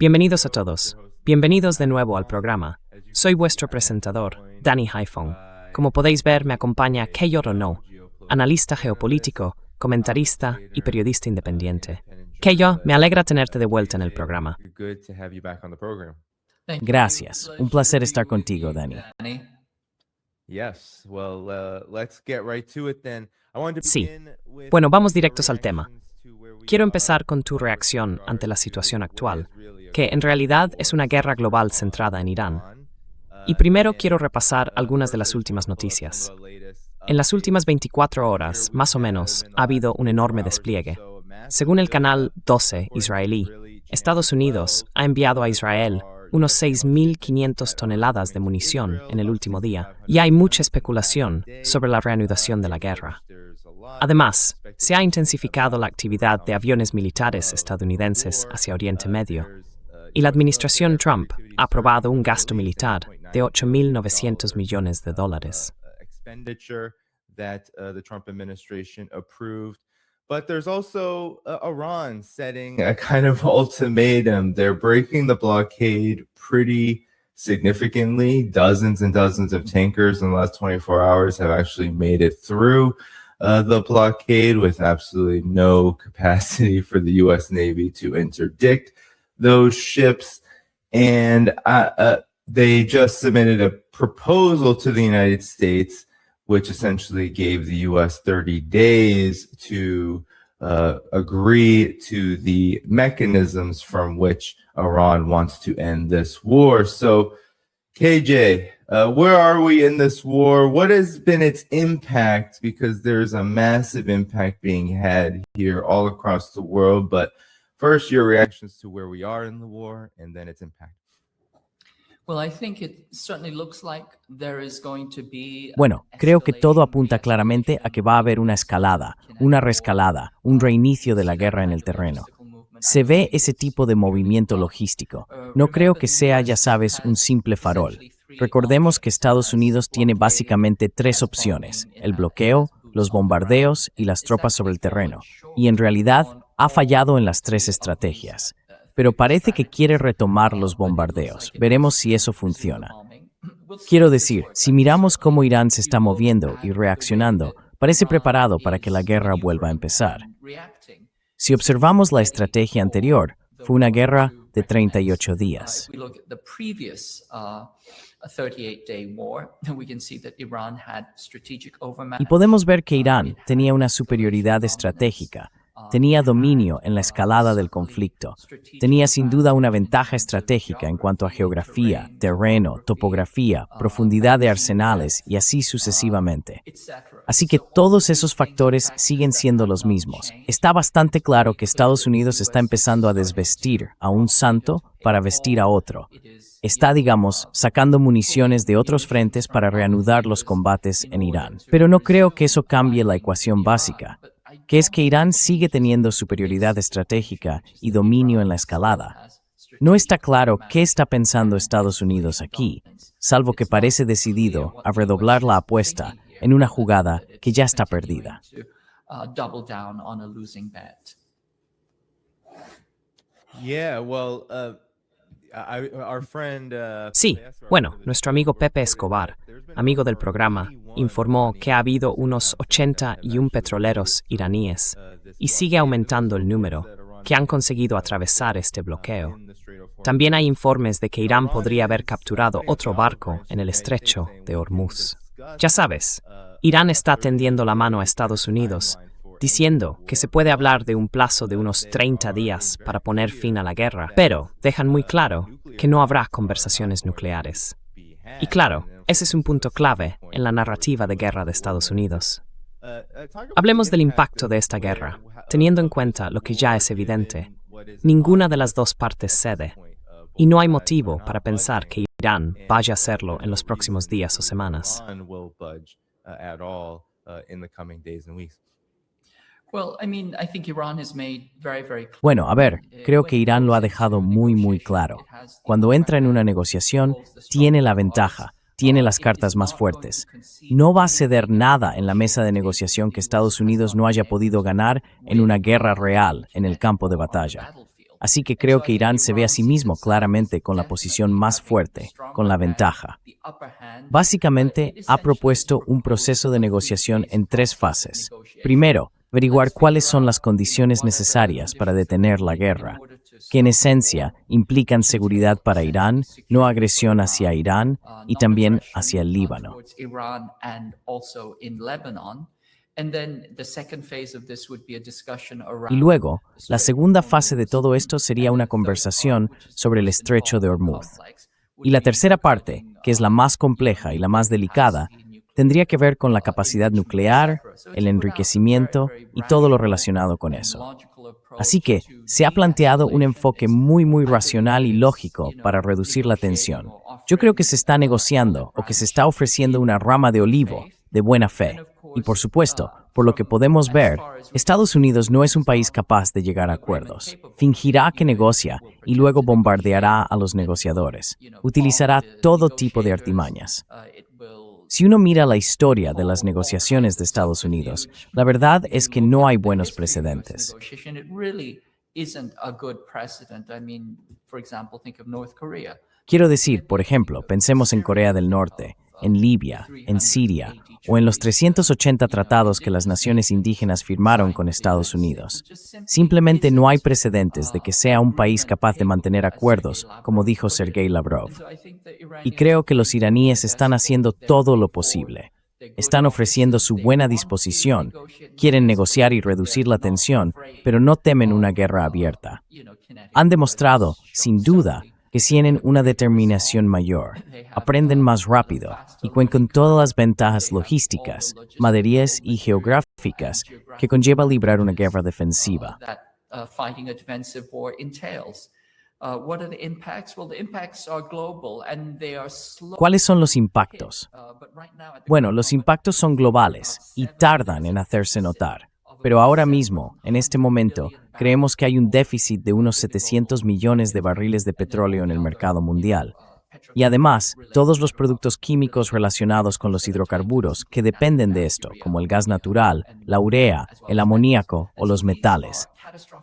Bienvenidos a todos. Bienvenidos de nuevo al programa. Soy vuestro presentador, Danny Haifong. Como podéis ver, me acompaña Keiyo No, analista geopolítico, comentarista y periodista independiente. Keiyo, me alegra tenerte de vuelta en el programa. Gracias. Un placer estar contigo, Danny. Sí. Bueno, vamos directos al tema. Quiero empezar con tu reacción ante la situación actual, que en realidad es una guerra global centrada en Irán. Y primero quiero repasar algunas de las últimas noticias. En las últimas 24 horas, más o menos, ha habido un enorme despliegue. Según el canal 12 israelí, Estados Unidos ha enviado a Israel unos 6.500 toneladas de munición en el último día, y hay mucha especulación sobre la reanudación de la guerra. Además, se ha intensificado la actividad de aviones militares estadounidenses hacia Oriente Medio, y la administración Trump ha aprobado un gasto militar de $8.900 millones. But there's also Iran setting a kind of ultimatum. They're breaking the blockade pretty significantly. Dozens and dozens of tankers in the last 24 hours have actually made it through the blockade with absolutely no capacity for the U.S. Navy to interdict those ships. And they just submitted a proposal to the United States which essentially gave the U.S. 30 days to agree to the mechanisms from which Iran wants to end this war. So, KJ, where are we in this war? What has been its impact? Because there's a massive impact being had here all across the world. But first, your reactions to where we are in the war and then its impact. Bueno, creo que todo apunta claramente a que va a haber una escalada, una reescalada, un reinicio de la guerra en el terreno. Se ve ese tipo de movimiento logístico. No creo que sea, ya sabes, un simple farol. Recordemos que Estados Unidos tiene básicamente tres opciones: el bloqueo, los bombardeos y las tropas sobre el terreno. Y en realidad ha fallado en las tres estrategias. Pero parece que quiere retomar los bombardeos. Veremos si eso funciona. Quiero decir, si miramos cómo Irán se está moviendo y reaccionando, parece preparado para que la guerra vuelva a empezar. Si observamos la estrategia anterior, fue una guerra de 38 días. Y podemos ver que Irán tenía una superioridad estratégica. Tenía dominio en la escalada del conflicto. Tenía sin duda una ventaja estratégica en cuanto a geografía, terreno, topografía, profundidad de arsenales y así sucesivamente. Así que todos esos factores siguen siendo los mismos. Está bastante claro que Estados Unidos está empezando a desvestir a un santo para vestir a otro. Está, digamos, sacando municiones de otros frentes para reanudar los combates en Irán. Pero no creo que eso cambie la ecuación básica, que es que Irán sigue teniendo superioridad estratégica y dominio en la escalada. No está claro qué está pensando Estados Unidos aquí, salvo que parece decidido a redoblar la apuesta en una jugada que ya está perdida. Sí, bueno, nuestro amigo Pepe Escobar, amigo del programa, informó que ha habido unos 81 petroleros iraníes y sigue aumentando el número que han conseguido atravesar este bloqueo. También hay informes de que Irán podría haber capturado otro barco en el estrecho de Hormuz. Ya sabes, Irán está tendiendo la mano a Estados Unidos, diciendo que se puede hablar de un plazo de unos 30 días para poner fin a la guerra, pero dejan muy claro que no habrá conversaciones nucleares. Y claro, ese es un punto clave en la narrativa de guerra de Estados Unidos. Hablemos del impacto de esta guerra, teniendo en cuenta lo que ya es evidente. Ninguna de las dos partes cede, y no hay motivo para pensar que Irán vaya a hacerlo en los próximos días o semanas. Bueno, a ver, creo que Irán lo ha dejado muy claro. Cuando entra en una negociación, tiene la ventaja, tiene las cartas más fuertes. No va a ceder nada en la mesa de negociación que Estados Unidos no haya podido ganar en una guerra real en el campo de batalla. Así que creo que Irán se ve a sí mismo claramente con la posición más fuerte, con la ventaja. Básicamente, ha propuesto un proceso de negociación en 3 fases. Primero, averiguar cuáles son las condiciones necesarias para detener la guerra, que en esencia implican seguridad para Irán, no agresión hacia Irán y también hacia el Líbano. Y luego, la segunda fase de todo esto sería una conversación sobre el estrecho de Hormuz. Y la tercera parte, que es la más compleja y la más delicada, tendría que ver con la capacidad nuclear, el enriquecimiento y todo lo relacionado con eso. Así que se ha planteado un enfoque muy racional y lógico para reducir la tensión. Yo creo que se está negociando o que se está ofreciendo una rama de olivo de buena fe. Y por supuesto, por lo que podemos ver, Estados Unidos no es un país capaz de llegar a acuerdos. Fingirá que negocia y luego bombardeará a los negociadores. Utilizará todo tipo de artimañas. Si uno mira la historia de las negociaciones de Estados Unidos, la verdad es que no hay buenos precedentes. Quiero decir, por ejemplo, pensemos en Corea del Norte, en Libia, en Siria, o en los 380 tratados que las naciones indígenas firmaron con Estados Unidos. Simplemente no hay precedentes de que sea un país capaz de mantener acuerdos, como dijo Sergei Lavrov. Y creo que los iraníes están haciendo todo lo posible. Están ofreciendo su buena disposición, quieren negociar y reducir la tensión, pero no temen una guerra abierta. Han demostrado, sin duda, que tienen una determinación mayor, aprenden más rápido y cuentan con todas las ventajas logísticas, materiales y geográficas que conlleva librar una guerra defensiva. ¿Cuáles son los impactos? Bueno, los impactos son globales y tardan en hacerse notar. Pero ahora mismo, en este momento, creemos que hay un déficit de unos 700 millones de barriles de petróleo en el mercado mundial. Y además, todos los productos químicos relacionados con los hidrocarburos que dependen de esto, como el gas natural, la urea, el amoníaco o los metales.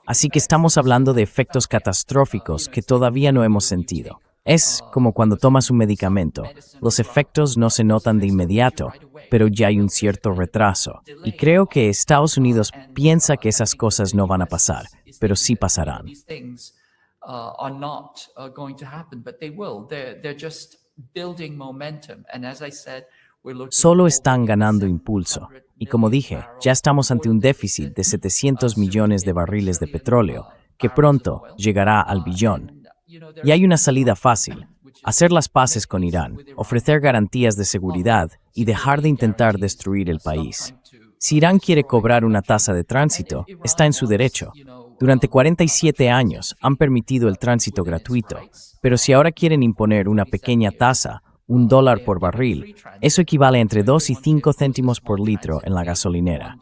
Así que estamos hablando de efectos catastróficos que todavía no hemos sentido. Es como cuando tomas un medicamento. Los efectos no se notan de inmediato, pero ya hay un cierto retraso. Y creo que Estados Unidos piensa que esas cosas no van a pasar, pero sí pasarán. Solo están ganando impulso. Y como dije, ya estamos ante un déficit de 700 millones de barriles de petróleo, que pronto llegará al billón. Y hay una salida fácil: hacer las paces con Irán, ofrecer garantías de seguridad y dejar de intentar destruir el país. Si Irán quiere cobrar una tasa de tránsito, está en su derecho. Durante 47 años han permitido el tránsito gratuito, pero si ahora quieren imponer una pequeña tasa, $1 por barril, eso equivale a entre 2 y 5 céntimos por litro en la gasolinera.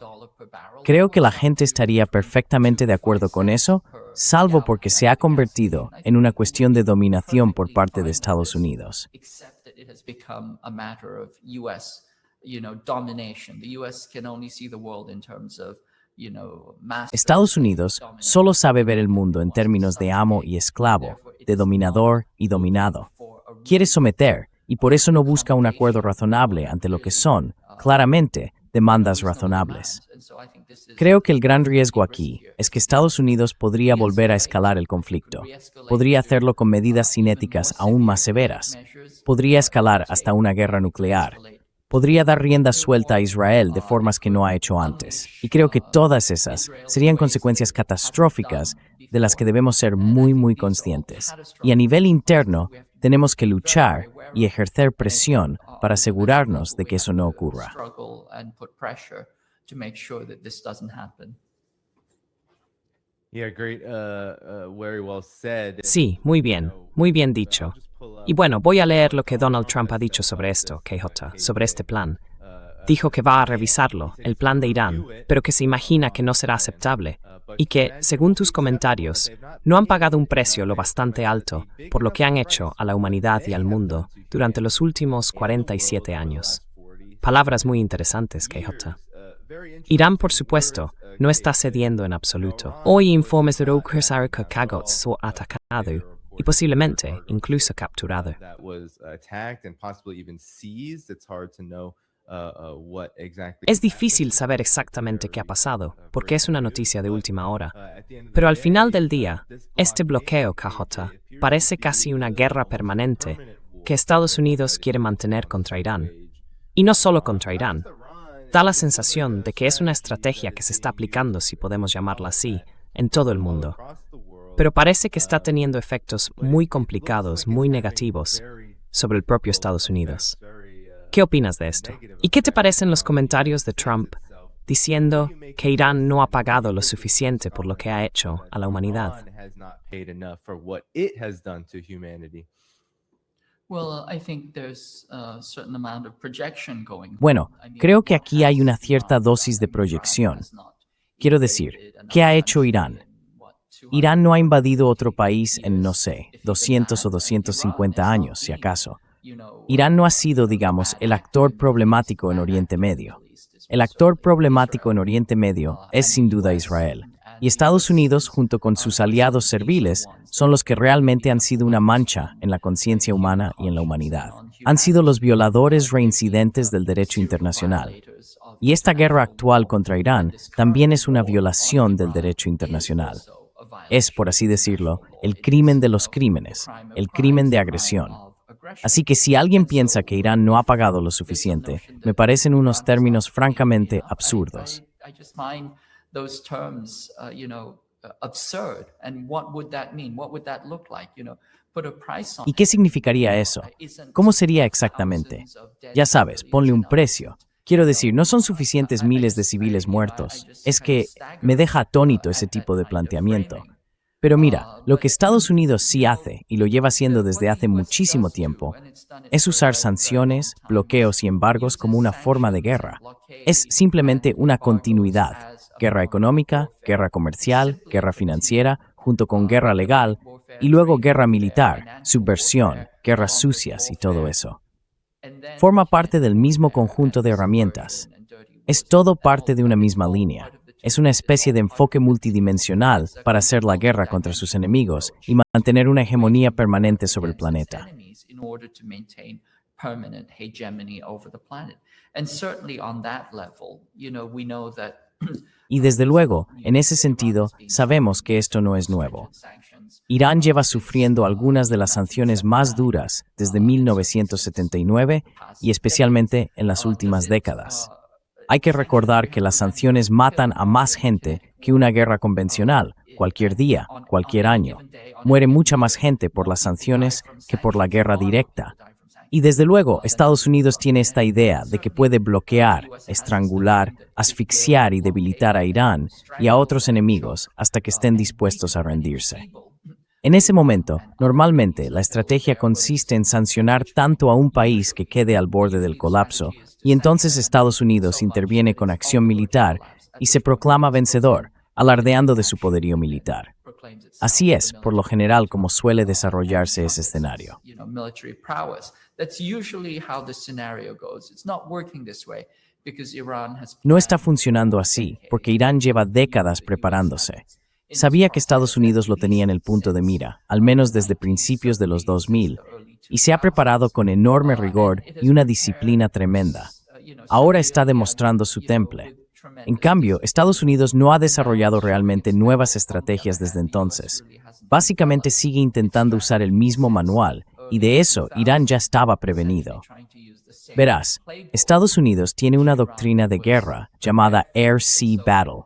Creo que la gente estaría perfectamente de acuerdo con eso, salvo porque se ha convertido en una cuestión de dominación por parte de Estados Unidos. Estados Unidos solo sabe ver el mundo en términos de amo y esclavo, de dominador y dominado. Quiere someter, y por eso no busca un acuerdo razonable ante lo que son, claramente, demandas razonables. Creo que el gran riesgo aquí es que Estados Unidos podría volver a escalar el conflicto. Podría hacerlo con medidas cinéticas aún más severas. Podría escalar hasta una guerra nuclear. Podría dar rienda suelta a Israel de formas que no ha hecho antes. Y creo que todas esas serían consecuencias catastróficas de las que debemos ser muy conscientes. Y a nivel interno, tenemos que luchar y ejercer presión para asegurarnos de que eso no ocurra. Sí, muy bien dicho. Y bueno, voy a leer lo que Donald Trump ha dicho sobre esto, KJ, sobre este plan. Dijo que va a revisarlo, el plan de Irán, pero que se imagina que no será aceptable y que, según tus comentarios, no han pagado un precio lo bastante alto por lo que han hecho a la humanidad y al mundo durante los últimos 47 años. Palabras muy interesantes, KJ. Irán, por supuesto, no está cediendo en absoluto. Hoy informes de que Kagots fue atacado y posiblemente incluso capturado. Es difícil saber exactamente qué ha pasado, porque es una noticia de última hora. Pero al final del día, este bloqueo KJ parece casi una guerra permanente que Estados Unidos quiere mantener contra Irán. Y no solo contra Irán. Da la sensación de que es una estrategia que se está aplicando, si podemos llamarla así, en todo el mundo. Pero parece que está teniendo efectos muy complicados, muy negativos, sobre el propio Estados Unidos. ¿Qué opinas de esto? ¿Y qué te parecen los comentarios de Trump diciendo que Irán no ha pagado lo suficiente por lo que ha hecho a la humanidad? Bueno, creo que aquí hay una cierta dosis de proyección. Quiero decir, ¿qué ha hecho Irán? Irán no ha invadido otro país en, no sé, 200 o 250 años, si acaso. Irán no ha sido, digamos, el actor problemático en Oriente Medio. El actor problemático en Oriente Medio es sin duda Israel. Y Estados Unidos, junto con sus aliados serviles, son los que realmente han sido una mancha en la conciencia humana y en la humanidad. Han sido los violadores reincidentes del derecho internacional. Y esta guerra actual contra Irán también es una violación del derecho internacional. Es, por así decirlo, el crimen de los crímenes, el crimen de agresión. Así que si alguien piensa que Irán no ha pagado lo suficiente, me parecen unos términos francamente absurdos. ¿Y qué significaría eso? ¿Cómo sería exactamente? Ya sabes, ponle un precio. Quiero decir, no son suficientes miles de civiles muertos. Es que me deja atónito ese tipo de planteamiento. Pero mira, lo que Estados Unidos sí hace, y lo lleva haciendo desde hace muchísimo tiempo, es usar sanciones, bloqueos y embargos como una forma de guerra. Es simplemente una continuidad. Guerra económica, guerra comercial, guerra financiera, junto con guerra legal, y luego guerra militar, subversión, guerras sucias y todo eso. Forma parte del mismo conjunto de herramientas. Es todo parte de una misma línea. Es una especie de enfoque multidimensional para hacer la guerra contra sus enemigos y mantener una hegemonía permanente sobre el planeta. Y desde luego, en ese sentido, sabemos que esto no es nuevo. Irán lleva sufriendo algunas de las sanciones más duras desde 1979 y especialmente en las últimas décadas. Hay que recordar que las sanciones matan a más gente que una guerra convencional, cualquier día, cualquier año. Muere mucha más gente por las sanciones que por la guerra directa. Y desde luego, Estados Unidos tiene esta idea de que puede bloquear, estrangular, asfixiar y debilitar a Irán y a otros enemigos hasta que estén dispuestos a rendirse. En ese momento, normalmente, la estrategia consiste en sancionar tanto a un país que quede al borde del colapso, y entonces Estados Unidos interviene con acción militar y se proclama vencedor, alardeando de su poderío militar. Así es, por lo general, como suele desarrollarse ese escenario. No está funcionando así, porque Irán lleva décadas preparándose. Sabía que Estados Unidos lo tenía en el punto de mira, al menos desde principios de los 2000, y se ha preparado con enorme rigor y una disciplina tremenda. Ahora está demostrando su temple. En cambio, Estados Unidos no ha desarrollado realmente nuevas estrategias desde entonces. Básicamente sigue intentando usar el mismo manual, y de eso Irán ya estaba prevenido. Verás, Estados Unidos tiene una doctrina de guerra llamada Air-Sea Battle,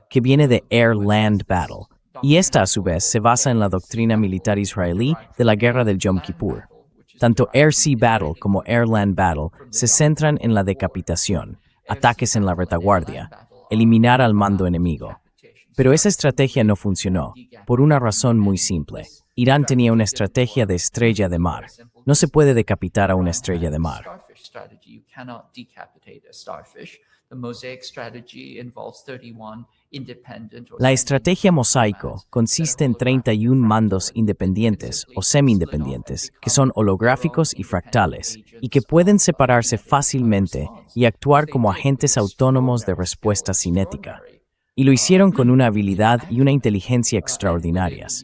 que viene de Air-Land Battle, y esta a su vez se basa en la doctrina militar israelí de la guerra del Yom Kippur. Tanto Air-Sea Battle como Air-Land Battle se centran en la decapitación, ataques en la retaguardia, eliminar al mando enemigo. Pero esa estrategia no funcionó, por una razón muy simple. Irán tenía una estrategia de estrella de mar. No se puede decapitar a una estrella de mar. La estrategia mosaico consiste en 31 mandos independientes o semi-independientes, que son holográficos y fractales, y que pueden separarse fácilmente y actuar como agentes autónomos de respuesta cinética. Y lo hicieron con una habilidad y una inteligencia extraordinarias.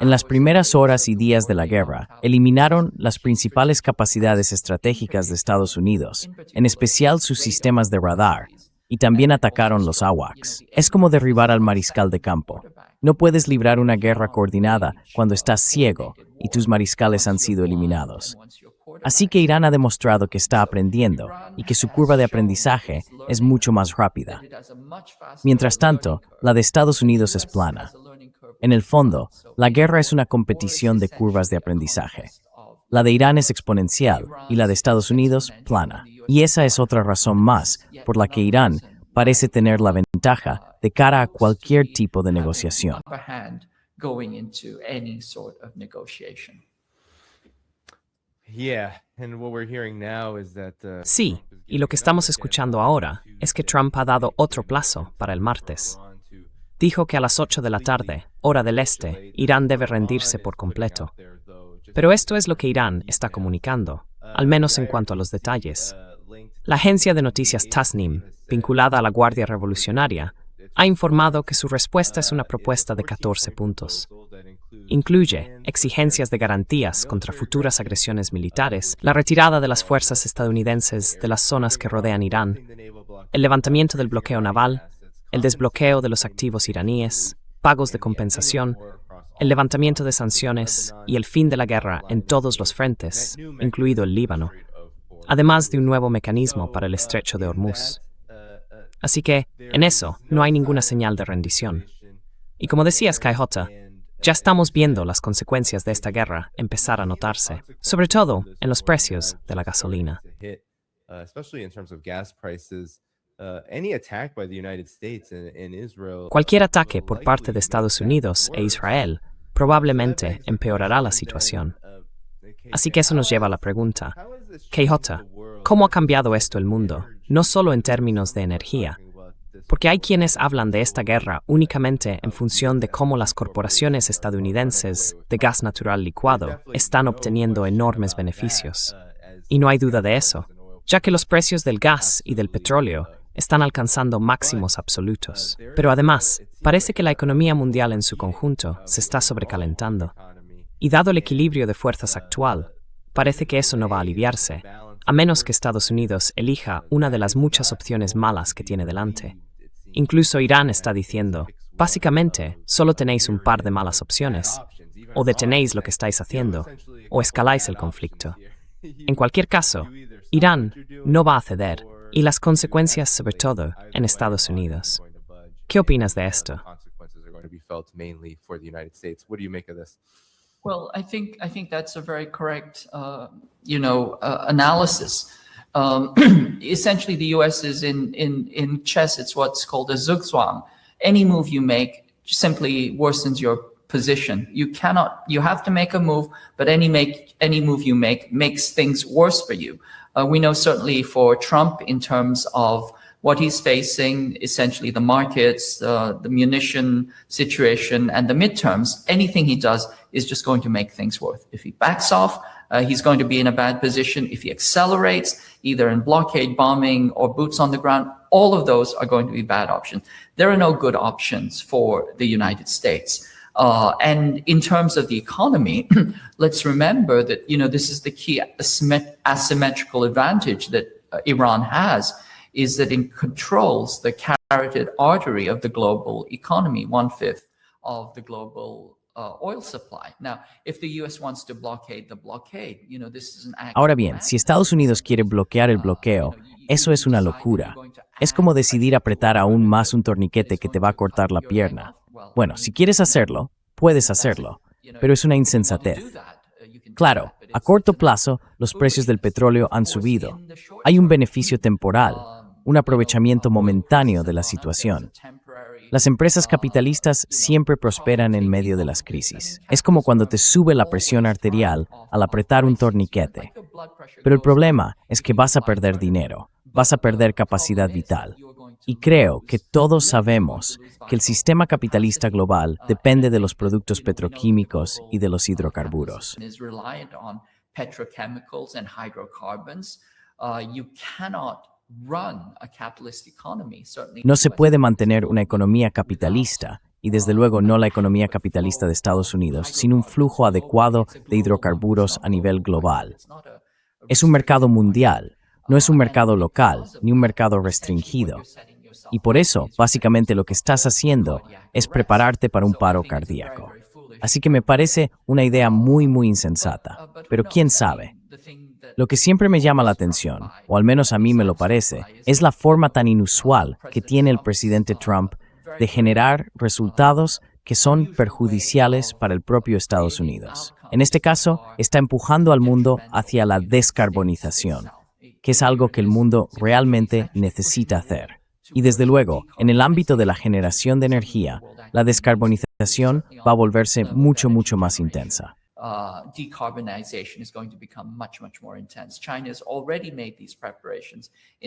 En las primeras horas y días de la guerra, eliminaron las principales capacidades estratégicas de Estados Unidos, en especial sus sistemas de radar, y también atacaron los AWACS. Es como derribar al mariscal de campo. No puedes librar una guerra coordinada cuando estás ciego y tus mariscales han sido eliminados. Así que Irán ha demostrado que está aprendiendo y que su curva de aprendizaje es mucho más rápida. Mientras tanto, la de Estados Unidos es plana. En el fondo, la guerra es una competición de curvas de aprendizaje. La de Irán es exponencial y la de Estados Unidos plana. Y esa es otra razón más por la que Irán parece tener la ventaja de cara a cualquier tipo de negociación. Sí, y lo que estamos escuchando ahora es que Trump ha dado otro plazo para el martes. Dijo que a las 8 de la tarde, hora del este, Irán debe rendirse por completo. Pero esto es lo que Irán está comunicando, al menos en cuanto a los detalles. La agencia de noticias Tasnim, vinculada a la Guardia Revolucionaria, ha informado que su respuesta es una propuesta de 14 puntos. Incluye exigencias de garantías contra futuras agresiones militares, la retirada de las fuerzas estadounidenses de las zonas que rodean Irán, el levantamiento del bloqueo naval, el desbloqueo de los activos iraníes, pagos de compensación, el levantamiento de sanciones y el fin de la guerra en todos los frentes, incluido el Líbano, además de un nuevo mecanismo para el estrecho de Hormuz. Así que, en eso, no hay ninguna señal de rendición. Y como decía Skyhota, ya estamos viendo las consecuencias de esta guerra empezar a notarse, sobre todo en los precios de la gasolina. Cualquier ataque por parte de Estados Unidos e Israel probablemente empeorará la situación. Así que eso nos lleva a la pregunta, KJ, ¿cómo ha cambiado esto el mundo, no solo en términos de energía? Porque hay quienes hablan de esta guerra únicamente en función de cómo las corporaciones estadounidenses de gas natural licuado están obteniendo enormes beneficios. Y no hay duda de eso, ya que los precios del gas y del petróleo están alcanzando máximos absolutos. Pero además, parece que la economía mundial en su conjunto se está sobrecalentando. Y dado el equilibrio de fuerzas actual, parece que eso no va a aliviarse, a menos que Estados Unidos elija una de las muchas opciones malas que tiene delante. Incluso Irán está diciendo, básicamente, solo tenéis un par de malas opciones. O detenéis lo que estáis haciendo, o escaláis el conflicto. En cualquier caso, Irán no va a ceder, y las consecuencias sobre todo en Estados Unidos. ¿Qué opinas de esto? Well, I think that's a very correct, analysis. Essentially, the U.S. is in chess. It's what's called a zugzwang. Any move you make simply worsens your position. You have to make a move, but any move you make makes things worse for you. We know certainly for Trump in terms of what he's facing, essentially the markets, the munition situation, and the midterms, anything he does is just going to make things worse. If he backs off, he's going to be in a bad position. If he accelerates, either in blockade bombing or boots on the ground, all of those are going to be bad options. There are no good options for the United States. And in terms of the economy, let's remember that, this is the key asymmetrical advantage that Iran has, is that it controls the carotid artery of the global economy, 1/5 of the global oil supply. Now, if the U.S. wants to blockade the blockade, this is an act. Ahora bien, si Estados Unidos quiere bloquear el bloqueo, eso es una locura. Es como decidir apretar aún más un torniquete que te va a cortar la pierna. Bueno, si quieres hacerlo, puedes hacerlo, pero es una insensatez. Claro, a corto plazo, los precios del petróleo han subido. Hay un beneficio temporal, un aprovechamiento momentáneo de la situación. Las empresas capitalistas siempre prosperan en medio de las crisis. Es como cuando te sube la presión arterial al apretar un torniquete. Pero el problema es que vas a perder dinero, vas a perder capacidad vital. Y creo que todos sabemos que el sistema capitalista global depende de los productos petroquímicos y de los hidrocarburos. No se puede mantener una economía capitalista, y desde luego no la economía capitalista de Estados Unidos, sin un flujo adecuado de hidrocarburos a nivel global. Es un mercado mundial, no es un mercado local, ni un mercado restringido. Y por eso, básicamente lo que estás haciendo es prepararte para un paro cardíaco. Así que me parece una idea muy, muy insensata. Pero quién sabe. Lo que siempre me llama la atención, o al menos a mí me lo parece, es la forma tan inusual que tiene el presidente Trump de generar resultados que son perjudiciales para el propio Estados Unidos. En este caso, está empujando al mundo hacia la descarbonización, que es algo que el mundo realmente necesita hacer. Y desde luego, en el ámbito de la generación de energía, la descarbonización va a volverse mucho, mucho más intensa.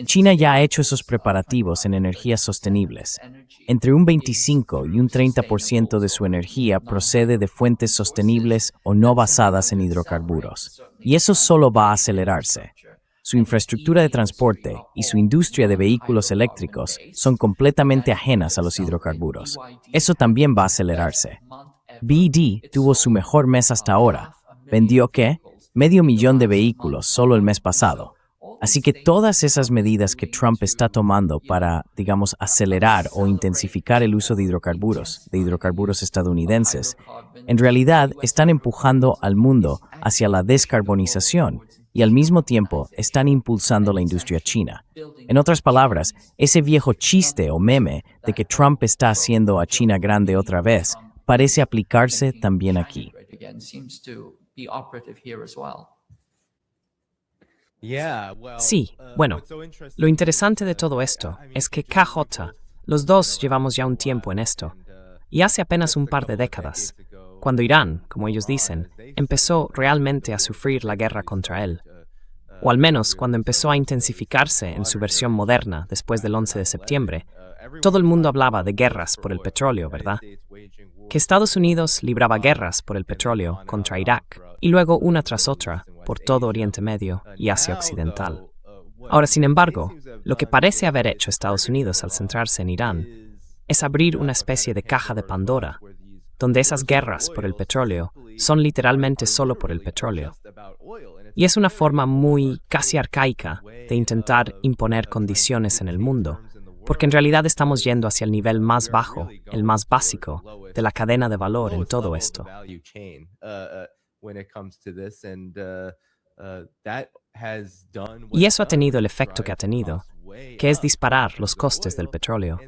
China ya ha hecho esos preparativos en energías sostenibles. Entre un 25 y un 30% de su energía procede de fuentes sostenibles o no basadas en hidrocarburos. Y eso solo va a acelerarse. Su infraestructura de transporte y su industria de vehículos eléctricos son completamente ajenas a los hidrocarburos. Eso también va a acelerarse. BD tuvo su mejor mes hasta ahora. Vendió, ¿qué? 500,000 de vehículos solo el mes pasado. Así que todas esas medidas que Trump está tomando para, digamos, acelerar o intensificar el uso de hidrocarburos estadounidenses, en realidad están empujando al mundo hacia la descarbonización y al mismo tiempo están impulsando la industria china. En otras palabras, ese viejo chiste o meme de que Trump está haciendo a China grande otra vez parece aplicarse también aquí. Sí, bueno, lo interesante de todo esto es que KJ, los dos llevamos ya un tiempo en esto, y hace apenas un par de décadas, cuando Irán, como ellos dicen, empezó realmente a sufrir la guerra contra él, o al menos cuando empezó a intensificarse en su versión moderna después del 11 de septiembre, todo el mundo hablaba de guerras por el petróleo, ¿verdad? Que Estados Unidos libraba guerras por el petróleo contra Irak, y luego una tras otra por todo Oriente Medio y Asia Occidental. Ahora, sin embargo, lo que parece haber hecho Estados Unidos al centrarse en Irán es abrir una especie de caja de Pandora, donde esas guerras por el petróleo son literalmente solo por el petróleo. Y es una forma muy casi arcaica de intentar imponer condiciones en el mundo, porque en realidad estamos yendo hacia el nivel más bajo, el más básico, de la cadena de valor en todo esto. Y eso ha tenido el efecto que ha tenido, que es disparar los costes del petróleo.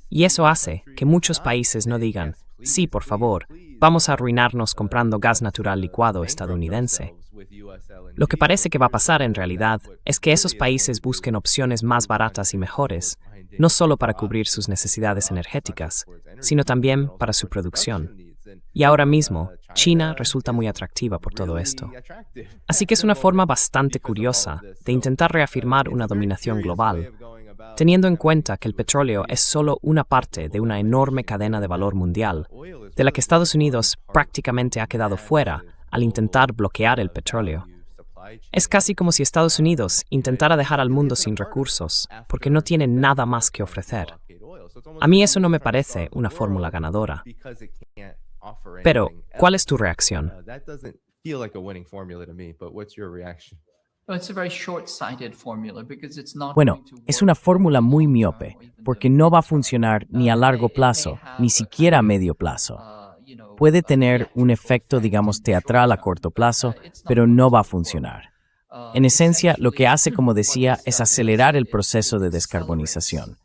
Y eso hace que muchos países no digan, sí, por favor, vamos a arruinarnos comprando gas natural licuado estadounidense. Lo que parece que va a pasar en realidad es que esos países busquen opciones más baratas y mejores, no solo para cubrir sus necesidades energéticas, sino también para su producción. Y ahora mismo, China resulta muy atractiva por todo esto. Así que es una forma bastante curiosa de intentar reafirmar una dominación global, teniendo en cuenta que el petróleo es solo una parte de una enorme cadena de valor mundial, de la que Estados Unidos prácticamente ha quedado fuera al intentar bloquear el petróleo. Es casi como si Estados Unidos intentara dejar al mundo sin recursos, porque no tiene nada más que ofrecer. A mí eso no me parece una fórmula ganadora. Pero, ¿cuál es tu reacción? Bueno, es una fórmula muy miope, porque no va a funcionar ni a largo plazo, ni siquiera a medio plazo. Puede tener un efecto, digamos, teatral a corto plazo, pero no va a funcionar. En esencia, lo que hace, como decía, es acelerar el proceso de descarbonización.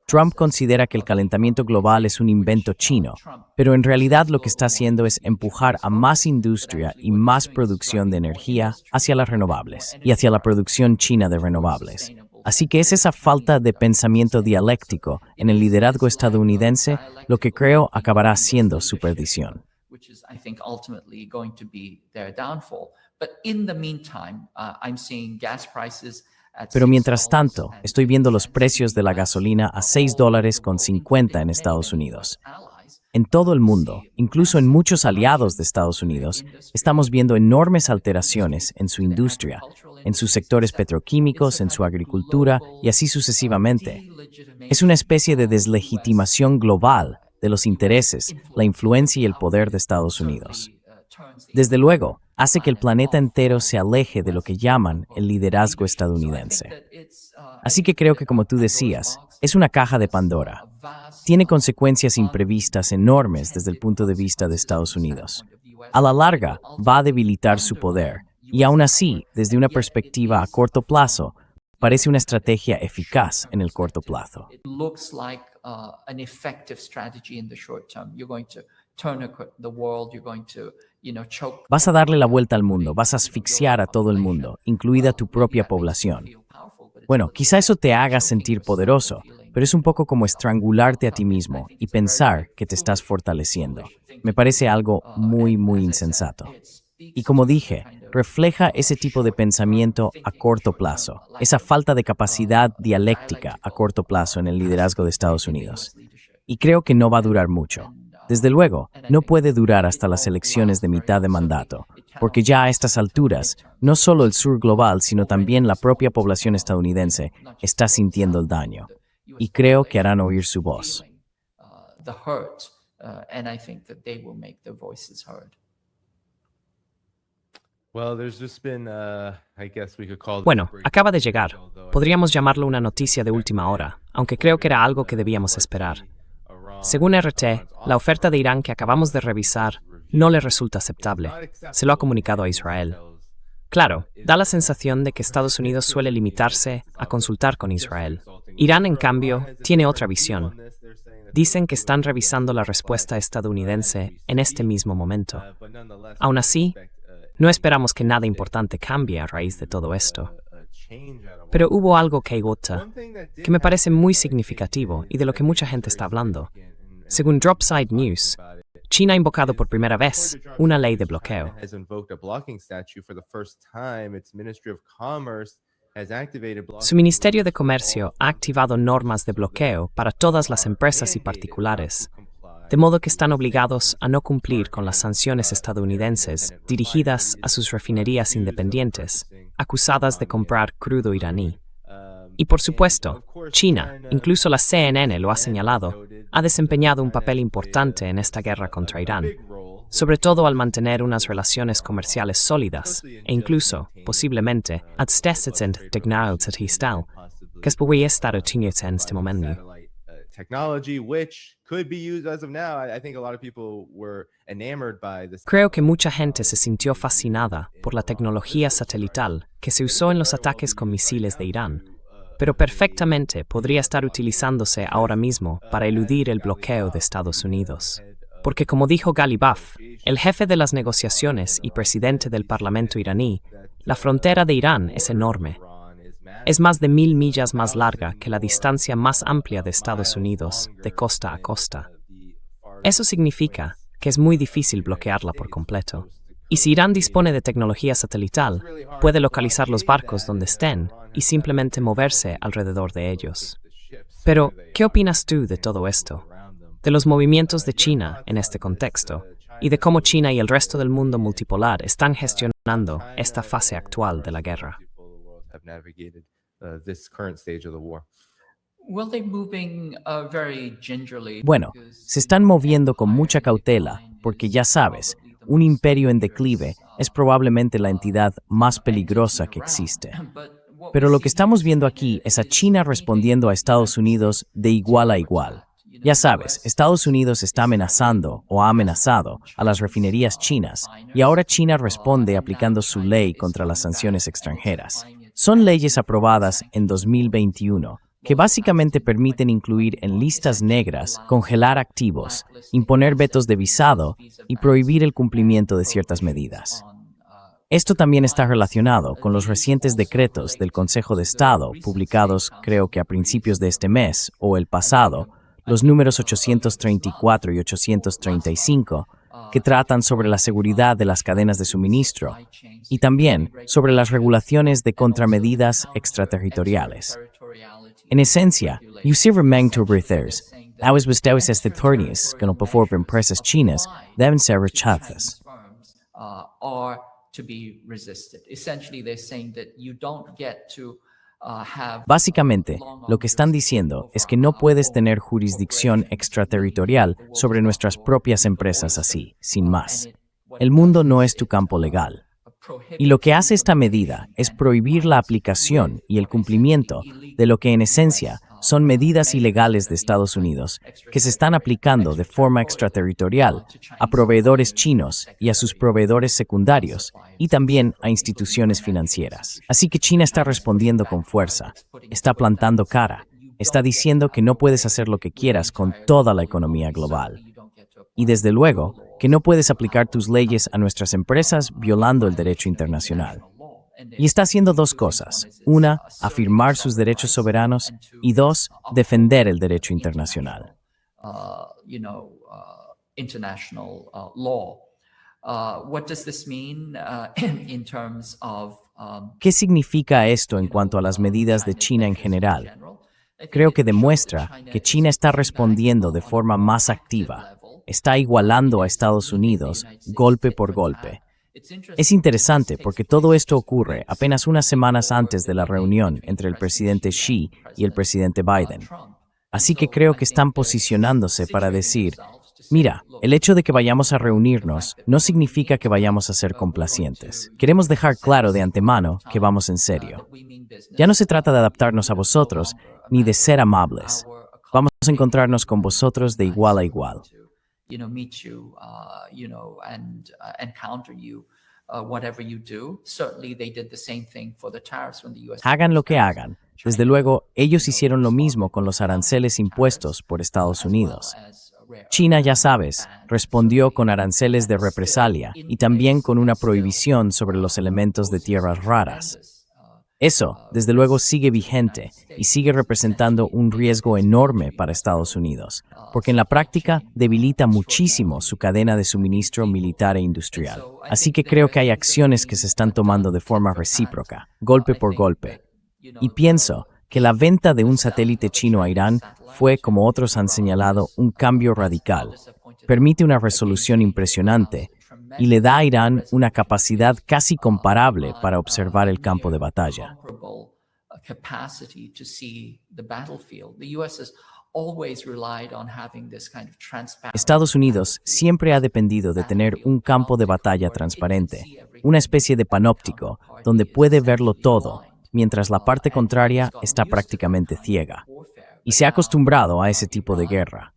Trump considera que el calentamiento global es un invento chino, pero en realidad lo que está haciendo es empujar a más industria y más producción de energía hacia las renovables y hacia la producción china de renovables. Así que es esa falta de pensamiento dialéctico en el liderazgo estadounidense lo que creo acabará siendo su perdición. Pero mientras tanto, estoy viendo los precios de la gasolina a $6.50 en Estados Unidos. En todo el mundo, incluso en muchos aliados de Estados Unidos, estamos viendo enormes alteraciones en su industria en sus sectores petroquímicos, en su agricultura y así sucesivamente. Es una especie de deslegitimación global de los intereses, la influencia y el poder de Estados Unidos. Desde luego, hace que el planeta entero se aleje de lo que llaman el liderazgo estadounidense. Así que creo que, como tú decías, es una caja de Pandora. Tiene consecuencias imprevistas enormes desde el punto de vista de Estados Unidos. A la larga, va a debilitar su poder, y aún así, desde una perspectiva a corto plazo, parece una estrategia eficaz en el corto plazo. It looks like an effective strategy in the short term. You're going to turn the world, you're going to, choke. Vas a darle la vuelta al mundo, vas a asfixiar a todo el mundo, incluida tu propia población. Bueno, quizá eso te haga sentir poderoso, pero es un poco como estrangularte a ti mismo y pensar que te estás fortaleciendo. Me parece algo muy, muy insensato. Y como dije, refleja ese tipo de pensamiento a corto plazo, esa falta de capacidad dialéctica a corto plazo en el liderazgo de Estados Unidos. Y creo que no va a durar mucho. Desde luego, no puede durar hasta las elecciones de mitad de mandato, porque ya a estas alturas, no solo el sur global, sino también la propia población estadounidense está sintiendo el daño. Y creo que harán oír su voz. Bueno, acaba de llegar. Podríamos llamarlo una noticia de última hora, aunque creo que era algo que debíamos esperar. Según RT, la oferta de Irán que acabamos de revisar no le resulta aceptable. Se lo ha comunicado a Israel. Claro, da la sensación de que Estados Unidos suele limitarse a consultar con Israel. Irán, en cambio, tiene otra visión. Dicen que están revisando la respuesta estadounidense en este mismo momento. Aún así, no esperamos que nada importante cambie a raíz de todo esto. Pero hubo algo que me parece muy significativo y de lo que mucha gente está hablando. Según Dropside News, China ha invocado por primera vez una ley de bloqueo. Su Ministerio de Comercio ha activado normas de bloqueo para todas las empresas y particulares, de modo que están obligados a no cumplir con las sanciones estadounidenses dirigidas a sus refinerías independientes, acusadas de comprar crudo iraní. Y por supuesto, China, incluso la CNN lo ha señalado, ha desempeñado un papel importante en esta guerra contra Irán, sobre todo al mantener unas relaciones comerciales sólidas e incluso, posiblemente, que es podría estar en este momento. Creo que mucha gente se sintió fascinada por la tecnología satelital que se usó en los ataques con misiles de Irán, pero perfectamente podría estar utilizándose ahora mismo para eludir el bloqueo de Estados Unidos. Porque como dijo Ghalibaf, el jefe de las negociaciones y presidente del Parlamento iraní, la frontera de Irán es enorme. Es más de 1000 millas más larga que la distancia más amplia de Estados Unidos, de costa a costa. Eso significa que es muy difícil bloquearla por completo. Y si Irán dispone de tecnología satelital, puede localizar los barcos donde estén y simplemente moverse alrededor de ellos. Pero, ¿qué opinas tú de todo esto? De los movimientos de China en este contexto, y de cómo China y el resto del mundo multipolar están gestionando esta fase actual de la guerra. Bueno, se están moviendo con mucha cautela, porque ya sabes, un imperio en declive es probablemente la entidad más peligrosa que existe. Pero lo que estamos viendo aquí es a China respondiendo a Estados Unidos de igual a igual. Ya sabes, Estados Unidos está amenazando o ha amenazado a las refinerías chinas y ahora China responde aplicando su ley contra las sanciones extranjeras. Son leyes aprobadas en 2021 que básicamente permiten incluir en listas negras, congelar activos, imponer vetos de visado y prohibir el cumplimiento de ciertas medidas. Esto también está relacionado con los recientes decretos del Consejo de Estado publicados creo que a principios de este mes o el pasado, los números 834 y 835, que tratan sobre la seguridad de las cadenas de suministro y también sobre las regulaciones de contramedidas extraterritoriales. En esencia, usurpamentos las bestias estadounidenses que no por empresas chinas deben ser rechazadas. to be resisted. Essentially, they're saying that you don't get to have Básicamente, lo que están diciendo es que no puedes tener jurisdicción extraterritorial sobre nuestras propias empresas así, sin más. El mundo no es tu campo legal. Y lo que hace esta medida es prohibir la aplicación y el cumplimiento de lo que en esencia son medidas ilegales de Estados Unidos que se están aplicando de forma extraterritorial a proveedores chinos y a sus proveedores secundarios y también a instituciones financieras. Así que China está respondiendo con fuerza, está plantando cara, está diciendo que no puedes hacer lo que quieras con toda la economía global. Y desde luego, que no puedes aplicar tus leyes a nuestras empresas violando el derecho internacional. Y está haciendo dos cosas. Una, afirmar sus derechos soberanos y dos, defender el derecho internacional. International law. What does this mean in terms of ¿Qué significa esto en cuanto a las medidas de China en general? Creo que demuestra que China está respondiendo de forma más activa. Está igualando a Estados Unidos golpe por golpe. Es interesante porque todo esto ocurre apenas unas semanas antes de la reunión entre el presidente Xi y el presidente Biden. Así que creo que están posicionándose para decir, mira, el hecho de que vayamos a reunirnos no significa que vayamos a ser complacientes. Queremos dejar claro de antemano que vamos en serio. Ya no se trata de adaptarnos a vosotros ni de ser amables. Vamos a encontrarnos con vosotros de igual a igual. Meet you, and counter you, whatever you do. Certainly, they did the same thing for the tariffs when the U.S. Hagan lo que hagan. Desde luego, ellos hicieron lo mismo con los aranceles impuestos por Estados Unidos. China, ya sabes, respondió con aranceles de represalia y también con una prohibición sobre los elementos de tierras raras. Eso, desde luego, sigue vigente y sigue representando un riesgo enorme para Estados Unidos, porque en la práctica debilita muchísimo su cadena de suministro militar e industrial. Así que creo que hay acciones que se están tomando de forma recíproca, golpe por golpe. Y pienso que la venta de un satélite chino a Irán fue, como otros han señalado, un cambio radical. Permite una resolución impresionante y le da a Irán una capacidad casi comparable para observar el campo de batalla. Estados Unidos siempre ha dependido de tener un campo de batalla transparente, una especie de panóptico donde puede verlo todo, mientras la parte contraria está prácticamente ciega. Y se ha acostumbrado a ese tipo de guerra.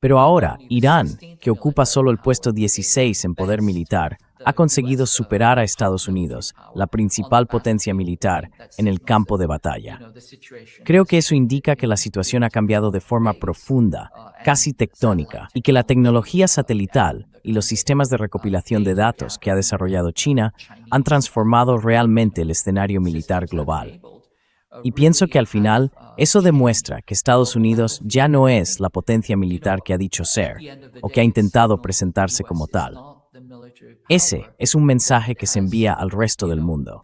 Pero ahora, Irán, que ocupa solo el puesto 16 en poder militar, ha conseguido superar a Estados Unidos, la principal potencia militar, en el campo de batalla. Creo que eso indica que la situación ha cambiado de forma profunda, casi tectónica, y que la tecnología satelital y los sistemas de recopilación de datos que ha desarrollado China han transformado realmente el escenario militar global. Y pienso que al final, eso demuestra que Estados Unidos ya no es la potencia militar que ha dicho ser, o que ha intentado presentarse como tal. Ese es un mensaje que se envía al resto del mundo.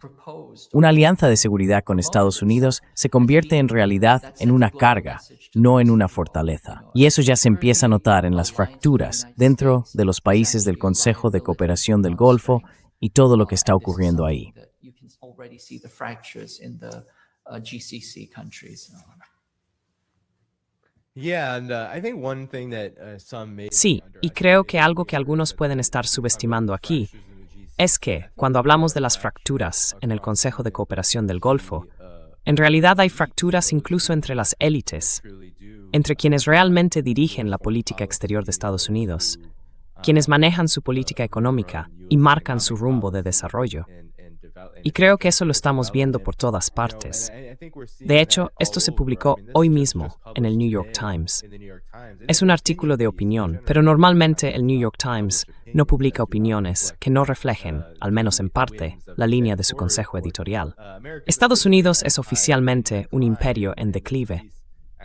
Una alianza de seguridad con Estados Unidos se convierte en realidad en una carga, no en una fortaleza. Y eso ya se empieza a notar en las fracturas dentro de los países del Consejo de Cooperación del Golfo y todo lo que está ocurriendo ahí. GCC countries. Sí, y creo que algo que algunos pueden estar subestimando aquí es que, cuando hablamos de las fracturas en el Consejo de Cooperación del Golfo, en realidad hay fracturas incluso entre las élites, entre quienes realmente dirigen la política exterior de Estados Unidos, quienes manejan su política económica y marcan su rumbo de desarrollo. Y creo que eso lo estamos viendo por todas partes. De hecho, esto se publicó hoy mismo en el New York Times. Es un artículo de opinión, pero normalmente el New York Times no publica opiniones que no reflejen, al menos en parte, la línea de su consejo editorial. Estados Unidos es oficialmente un imperio en declive,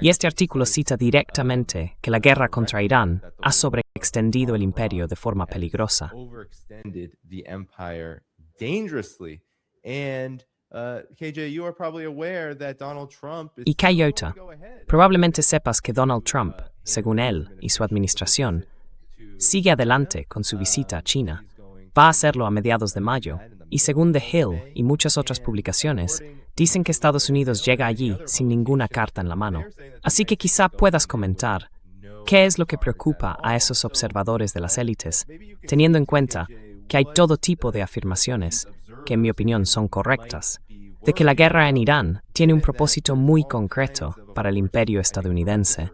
y este artículo cita directamente que la guerra contra Irán ha sobreextendido el imperio de forma peligrosa. Y Cayota, probablemente sepas que Donald Trump, según él y su administración, sigue adelante con su visita a China. Va a hacerlo a mediados de mayo, Y según The Hill y muchas otras publicaciones, dicen que Estados Unidos llega allí sin ninguna carta en la mano. Así que quizá puedas comentar, ¿qué es lo que preocupa a esos observadores de las élites, teniendo en cuenta que hay todo tipo de afirmaciones, que en mi opinión son correctas, de que la guerra en Irán tiene un propósito muy concreto para el imperio estadounidense?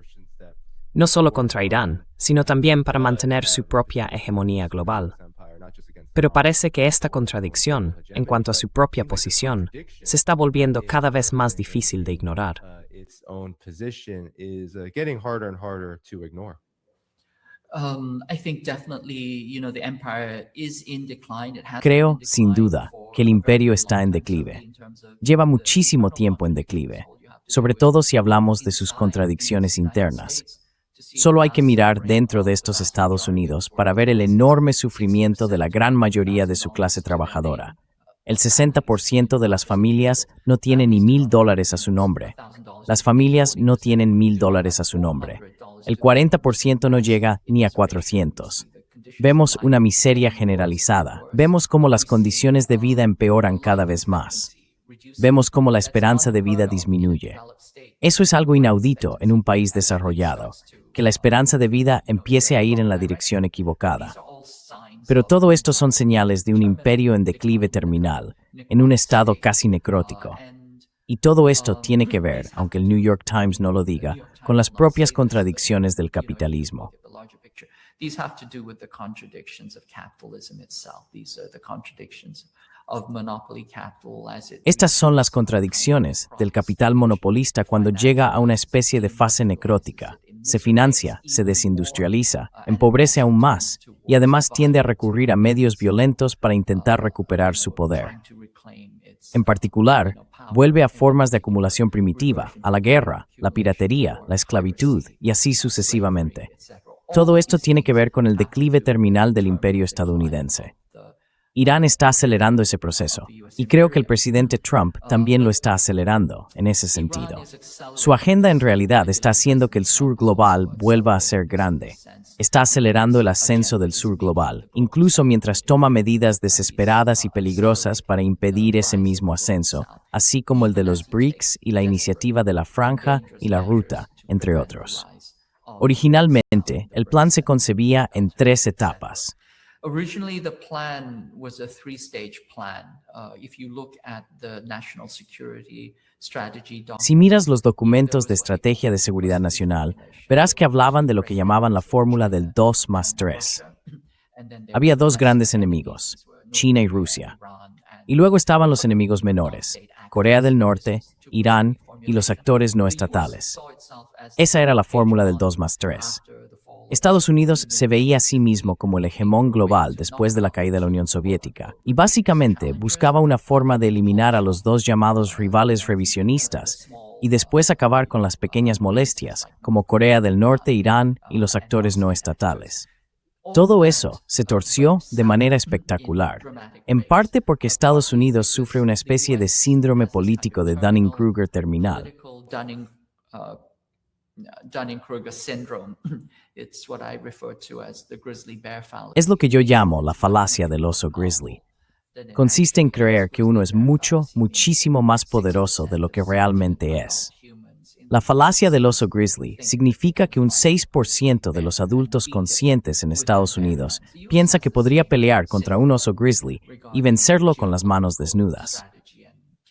No solo contra Irán, sino también para mantener su propia hegemonía global. Pero parece que esta contradicción, en cuanto a su propia posición, se está volviendo cada vez más difícil de ignorar. Creo, sin duda, que el imperio está en declive. Lleva muchísimo tiempo en declive, sobre todo si hablamos de sus contradicciones internas. Solo hay que mirar dentro de estos Estados Unidos para ver el enorme sufrimiento de la gran mayoría de su clase trabajadora. El 60% de las familias no tienen ni $1,000 a su nombre. Las familias no tienen $1,000 a su nombre. El 40% no llega ni a 400. Vemos una miseria generalizada. Vemos cómo las condiciones de vida empeoran cada vez más. Vemos cómo la esperanza de vida disminuye. Eso es algo inaudito en un país desarrollado, que la esperanza de vida empiece a ir en la dirección equivocada. Pero todo esto son señales de un imperio en declive terminal, en un estado casi necrótico. Y todo esto tiene que ver, aunque el New York Times no lo diga, con las propias contradicciones del capitalismo. Estas son las contradicciones del capital monopolista cuando llega a una especie de fase necrótica. Se financia, se desindustrializa, empobrece aún más y además tiende a recurrir a medios violentos para intentar recuperar su poder. En particular, vuelve a formas de acumulación primitiva, a la guerra, la piratería, la esclavitud y así sucesivamente. Todo esto tiene que ver con el declive terminal del imperio estadounidense. Irán está acelerando ese proceso, y creo que el presidente Trump también lo está acelerando en ese sentido. Su agenda en realidad está haciendo que el sur global vuelva a ser grande. Está acelerando el ascenso del sur global, incluso mientras toma medidas desesperadas y peligrosas para impedir ese mismo ascenso, así como el de los BRICS y la iniciativa de la Franja y la Ruta, entre otros. Originalmente, el plan se concebía en 3 etapas. Originally, the plan was a 3-stage plan. If you look at the national security strategy document. Si miras los documentos de estrategia de seguridad nacional, verás que hablaban de lo que llamaban la fórmula del 2+3. Había 2 grandes enemigos, China y Rusia. Y luego estaban los enemigos menores, Corea del Norte, Irán y los actores no estatales. Esa era la fórmula del 2+3. Estados Unidos se veía a sí mismo como el hegemón global después de la caída de la Unión Soviética y básicamente buscaba una forma de eliminar a los 2 llamados rivales revisionistas y después acabar con las pequeñas molestias como Corea del Norte, Irán y los actores no estatales. Todo eso se torció de manera espectacular, en parte porque Estados Unidos sufre una especie de síndrome político de Dunning-Kruger terminal. Dunning-Kruger syndrome. It's what I refer to as the grizzly bear fallacy. Es lo que yo llamo la falacia del oso grizzly. Consiste en creer que uno es muchísimo más poderoso de lo que realmente es. La falacia del oso grizzly significa que un 6% de los adultos conscientes en Estados Unidos piensa que podría pelear contra un oso grizzly y vencerlo con las manos desnudas.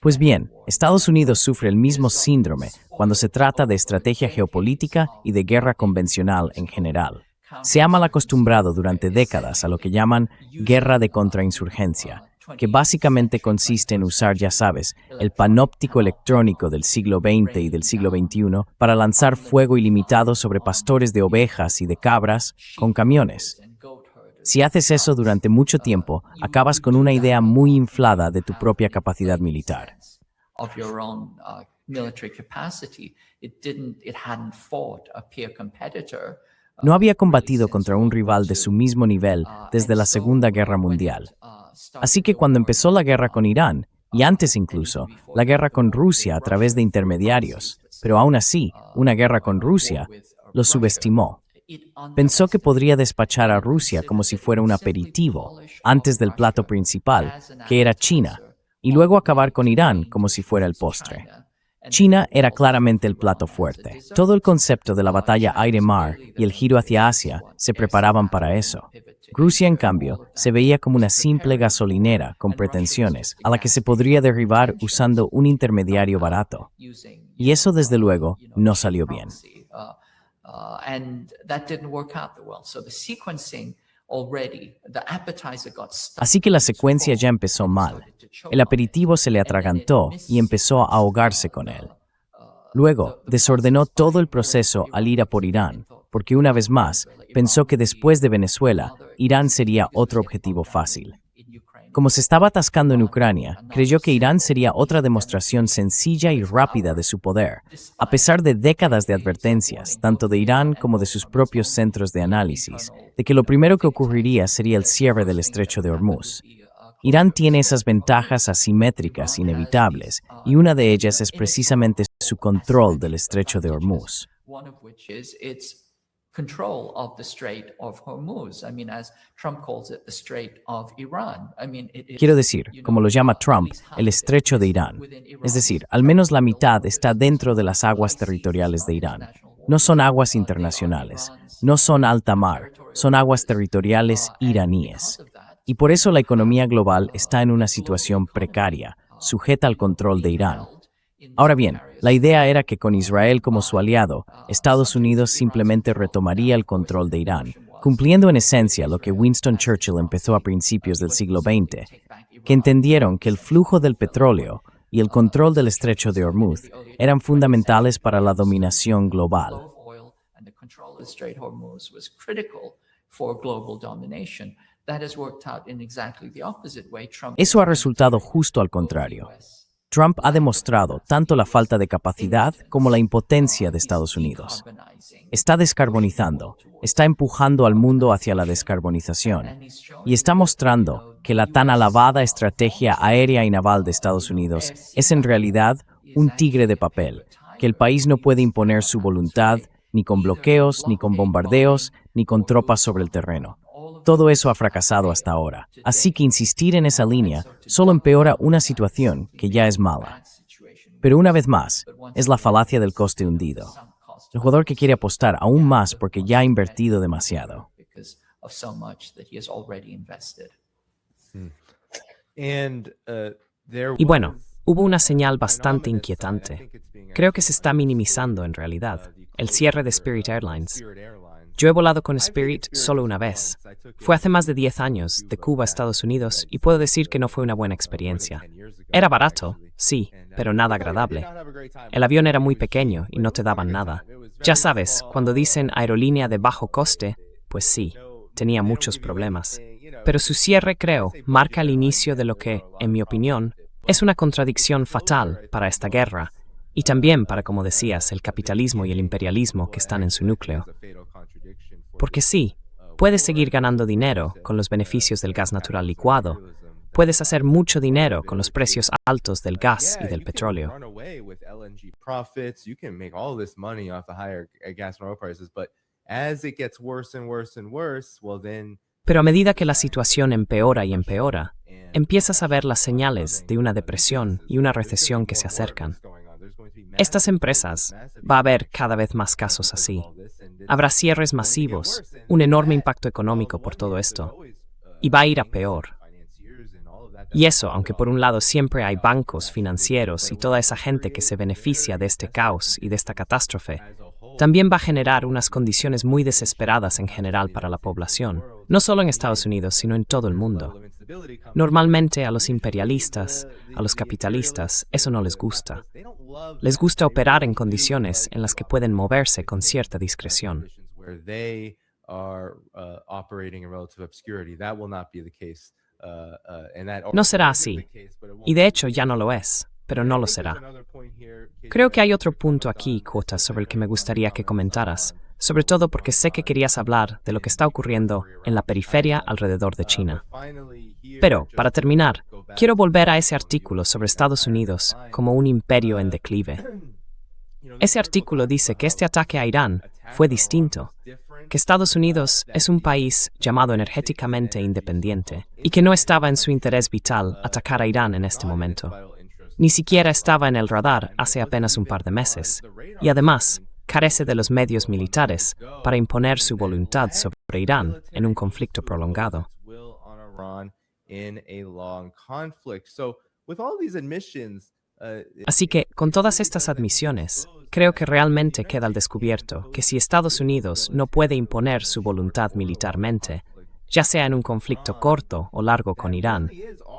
Pues bien, Estados Unidos sufre el mismo síndrome cuando se trata de estrategia geopolítica y de guerra convencional en general. Se ha mal acostumbrado durante décadas a lo que llaman guerra de contrainsurgencia, que básicamente consiste en usar, ya sabes, el panóptico electrónico del siglo XX y del siglo XXI para lanzar fuego ilimitado sobre pastores de ovejas y de cabras con camiones. Si haces eso durante mucho tiempo, acabas con una idea muy inflada de tu propia capacidad militar. No había combatido contra un rival de su mismo nivel desde la Segunda Guerra Mundial. Así que cuando empezó la guerra con Irán, y antes incluso, la guerra con Rusia a través de intermediarios, pero aún así, una guerra con Rusia, lo subestimó. Pensó que podría despachar a Rusia como si fuera un aperitivo, antes del plato principal, que era China, y luego acabar con Irán como si fuera el postre. China era claramente el plato fuerte. Todo el concepto de la batalla aire-mar y el giro hacia Asia se preparaban para eso. Rusia, en cambio, se veía como una simple gasolinera con pretensiones, a la que se podría derribar usando un intermediario barato. Y eso, desde luego, no salió bien. Así que la secuencia ya empezó mal. El aperitivo se le atragantó y empezó a ahogarse con él. Luego, desordenó todo el proceso al ir a por Irán, porque una vez más, pensó que después de Venezuela, Irán sería otro objetivo fácil. Como se estaba atascando en Ucrania, creyó que Irán sería otra demostración sencilla y rápida de su poder, a pesar de décadas de advertencias, tanto de Irán como de sus propios centros de análisis, de que lo primero que ocurriría sería el cierre del estrecho de Hormuz. Irán tiene esas ventajas asimétricas inevitables, y una de ellas es precisamente su control del estrecho de Hormuz. Control of the Strait of Hormuz. I mean, as Trump calls it, the Strait of Iran. I mean, Quiero decir, como lo llama Trump, el estrecho de Irán. Es decir, al menos la mitad está dentro de las aguas territoriales de Irán. No son aguas internacionales, no son alta mar, son aguas territoriales iraníes. Y por eso la economía global está en una situación precaria, sujeta al control de Irán. Ahora bien, la idea era que con Israel como su aliado, Estados Unidos simplemente retomaría el control de Irán, cumpliendo en esencia lo que Winston Churchill empezó a principios del siglo XX, que entendieron que el flujo del petróleo y el control del estrecho de Hormuz eran fundamentales para la dominación global. Eso ha resultado justo al contrario. Trump ha demostrado tanto la falta de capacidad como la impotencia de Estados Unidos. Está descarbonizando, está empujando al mundo hacia la descarbonización y está mostrando que la tan alabada estrategia aérea y naval de Estados Unidos es en realidad un tigre de papel, que el país no puede imponer su voluntad ni con bloqueos, ni con bombardeos, ni con tropas sobre el terreno. Todo eso ha fracasado hasta ahora, así que insistir en esa línea solo empeora una situación que ya es mala. Pero una vez más, es la falacia del coste hundido. El jugador que quiere apostar aún más porque ya ha invertido demasiado. Y bueno, hubo una señal bastante inquietante. Creo que se está minimizando en realidad, el cierre de Spirit Airlines. Yo he volado con Spirit solo una vez. Fue hace más de 10 años, de Cuba a Estados Unidos, y puedo decir que no fue una buena experiencia. Era barato, sí, pero nada agradable. El avión era muy pequeño y no te daban nada. Ya sabes, cuando dicen aerolínea de bajo coste, pues sí, tenía muchos problemas. Pero su cierre, creo, marca el inicio de lo que, en mi opinión, es una contradicción fatal para esta guerra, y también para, como decías, el capitalismo y el imperialismo que están en su núcleo. Porque sí, puedes seguir ganando dinero con los beneficios del gas natural licuado. Puedes hacer mucho dinero con los precios altos del gas y del petróleo. Pero a medida que la situación empeora y empeora, empiezas a ver las señales de una depresión y una recesión que se acercan. Estas empresas, va a haber cada vez más casos así. Habrá cierres masivos, un enorme impacto económico por todo esto, y va a ir a peor. Y eso, aunque por un lado siempre hay bancos, financieros y toda esa gente que se beneficia de este caos y de esta catástrofe, también va a generar unas condiciones muy desesperadas en general para la población, no solo en Estados Unidos, sino en todo el mundo. Normalmente a los imperialistas, a los capitalistas, eso no les gusta. Les gusta operar en condiciones en las que pueden moverse con cierta discreción. No será así, y de hecho ya no lo es, pero no lo será. Creo que hay otro punto aquí, Kota, sobre el que me gustaría que comentaras, sobre todo porque sé que querías hablar de lo que está ocurriendo en la periferia alrededor de China. Pero, para terminar, quiero volver a ese artículo sobre Estados Unidos como un imperio en declive. Ese artículo dice que este ataque a Irán fue distinto. que Estados Unidos es un país llamado energéticamente independiente y que no estaba en su interés vital atacar a Irán en este momento. Ni siquiera estaba en el radar hace apenas un par de meses, y además carece de los medios militares para imponer su voluntad sobre Irán en un conflicto prolongado. Así que, con todas estas admisiones, creo que realmente queda al descubierto que si Estados Unidos no puede imponer su voluntad militarmente, ya sea en un conflicto corto o largo con Irán,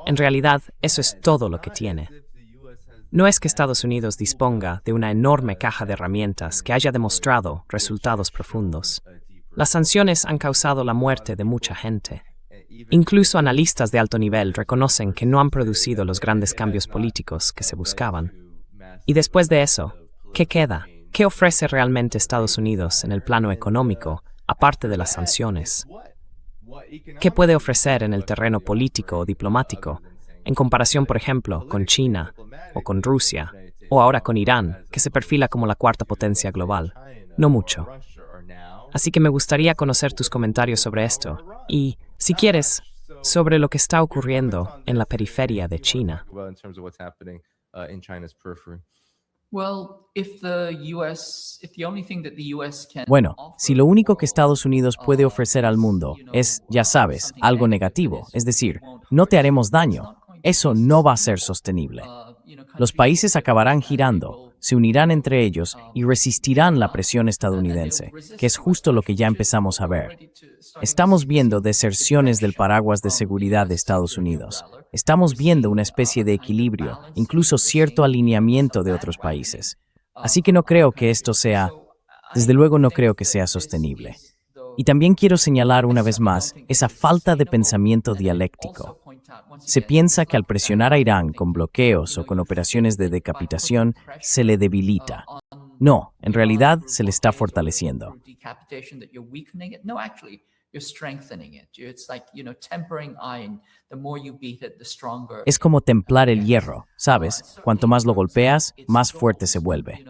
en realidad eso es todo lo que tiene. No es que Estados Unidos disponga de una enorme caja de herramientas que haya demostrado resultados profundos. Las sanciones han causado la muerte de mucha gente. Incluso analistas de alto nivel reconocen que no han producido los grandes cambios políticos que se buscaban. Y después de eso, ¿qué queda? ¿Qué ofrece realmente Estados Unidos en el plano económico, aparte de las sanciones? ¿Qué puede ofrecer en el terreno político o diplomático, en comparación, por ejemplo, con China, o con Rusia, o ahora con Irán, que se perfila como la cuarta potencia global? No mucho. Así que me gustaría conocer tus comentarios sobre esto, y, si quieres, sobre lo que está ocurriendo en la periferia de China. Bueno, si lo único que Estados Unidos puede ofrecer al mundo es, ya sabes, algo negativo, es decir, no te haremos daño, eso no va a ser sostenible. Los países acabarán girando, se unirán entre ellos y resistirán la presión estadounidense, que es justo lo que ya empezamos a ver. Estamos viendo deserciones del paraguas de seguridad de Estados Unidos. Estamos viendo una especie de equilibrio, incluso cierto alineamiento de otros países. Así que no creo que esto sea, desde luego no creo que sea sostenible. Y también quiero señalar una vez más esa falta de pensamiento dialéctico. Se piensa que al presionar a Irán con bloqueos o con operaciones de decapitación, se le debilita. No, en realidad se le está fortaleciendo. Es como templar el hierro, ¿sabes? Cuanto más lo golpeas, más fuerte se vuelve.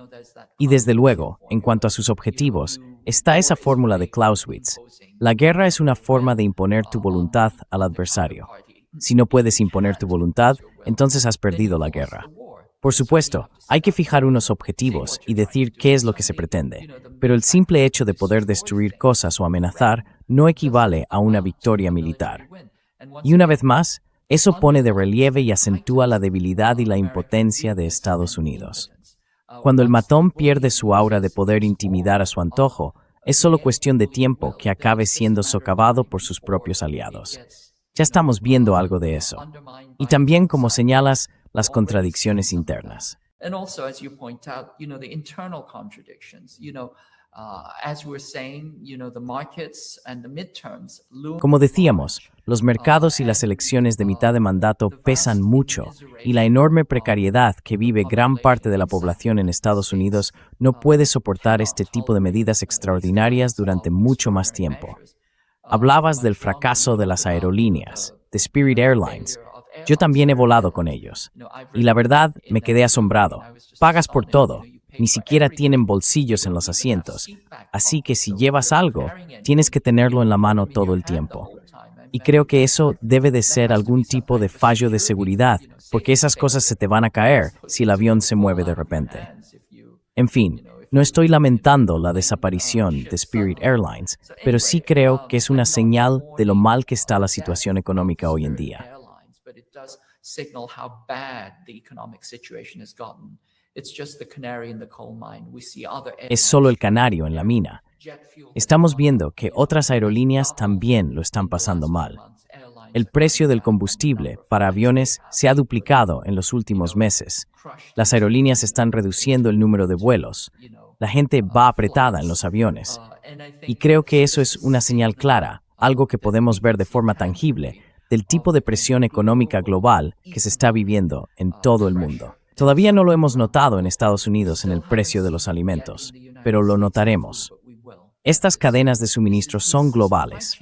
Y desde luego, en cuanto a sus objetivos, está esa fórmula de Clausewitz. La guerra es una forma de imponer tu voluntad al adversario. Si no puedes imponer tu voluntad, entonces has perdido la guerra. Por supuesto, hay que fijar unos objetivos y decir qué es lo que se pretende, pero el simple hecho de poder destruir cosas o amenazar no equivale a una victoria militar. Y una vez más, eso pone de relieve y acentúa la debilidad y la impotencia de Estados Unidos. Cuando el matón pierde su aura de poder intimidar a su antojo, es solo cuestión de tiempo que acabe siendo socavado por sus propios aliados. Ya estamos viendo algo de eso. Y también, como señalas, las contradicciones internas. Como decíamos, los mercados y las elecciones de mitad de mandato pesan mucho, y la enorme precariedad que vive gran parte de la población en Estados Unidos no puede soportar este tipo de medidas extraordinarias durante mucho más tiempo. Hablabas del fracaso de las aerolíneas, de Spirit Airlines. Yo también he volado con ellos. Y la verdad, me quedé asombrado. Pagas por todo. Ni siquiera tienen bolsillos en los asientos. Así que si llevas algo, tienes que tenerlo en la mano todo el tiempo. Y creo que eso debe de ser algún tipo de fallo de seguridad, porque esas cosas se te van a caer si el avión se mueve de repente. En fin, no estoy lamentando la desaparición de Spirit Airlines, pero sí creo que es una señal de lo mal que está la situación económica hoy en día. Es solo el canario en la mina. Estamos viendo que otras aerolíneas también lo están pasando mal. El precio del combustible para aviones se ha duplicado en los últimos meses. Las aerolíneas están reduciendo el número de vuelos. La gente va apretada en los aviones. Y creo que eso es una señal clara, algo que podemos ver de forma tangible, del tipo de presión económica global que se está viviendo en todo el mundo. Todavía no lo hemos notado en Estados Unidos en el precio de los alimentos, pero lo notaremos. Estas cadenas de suministro son globales.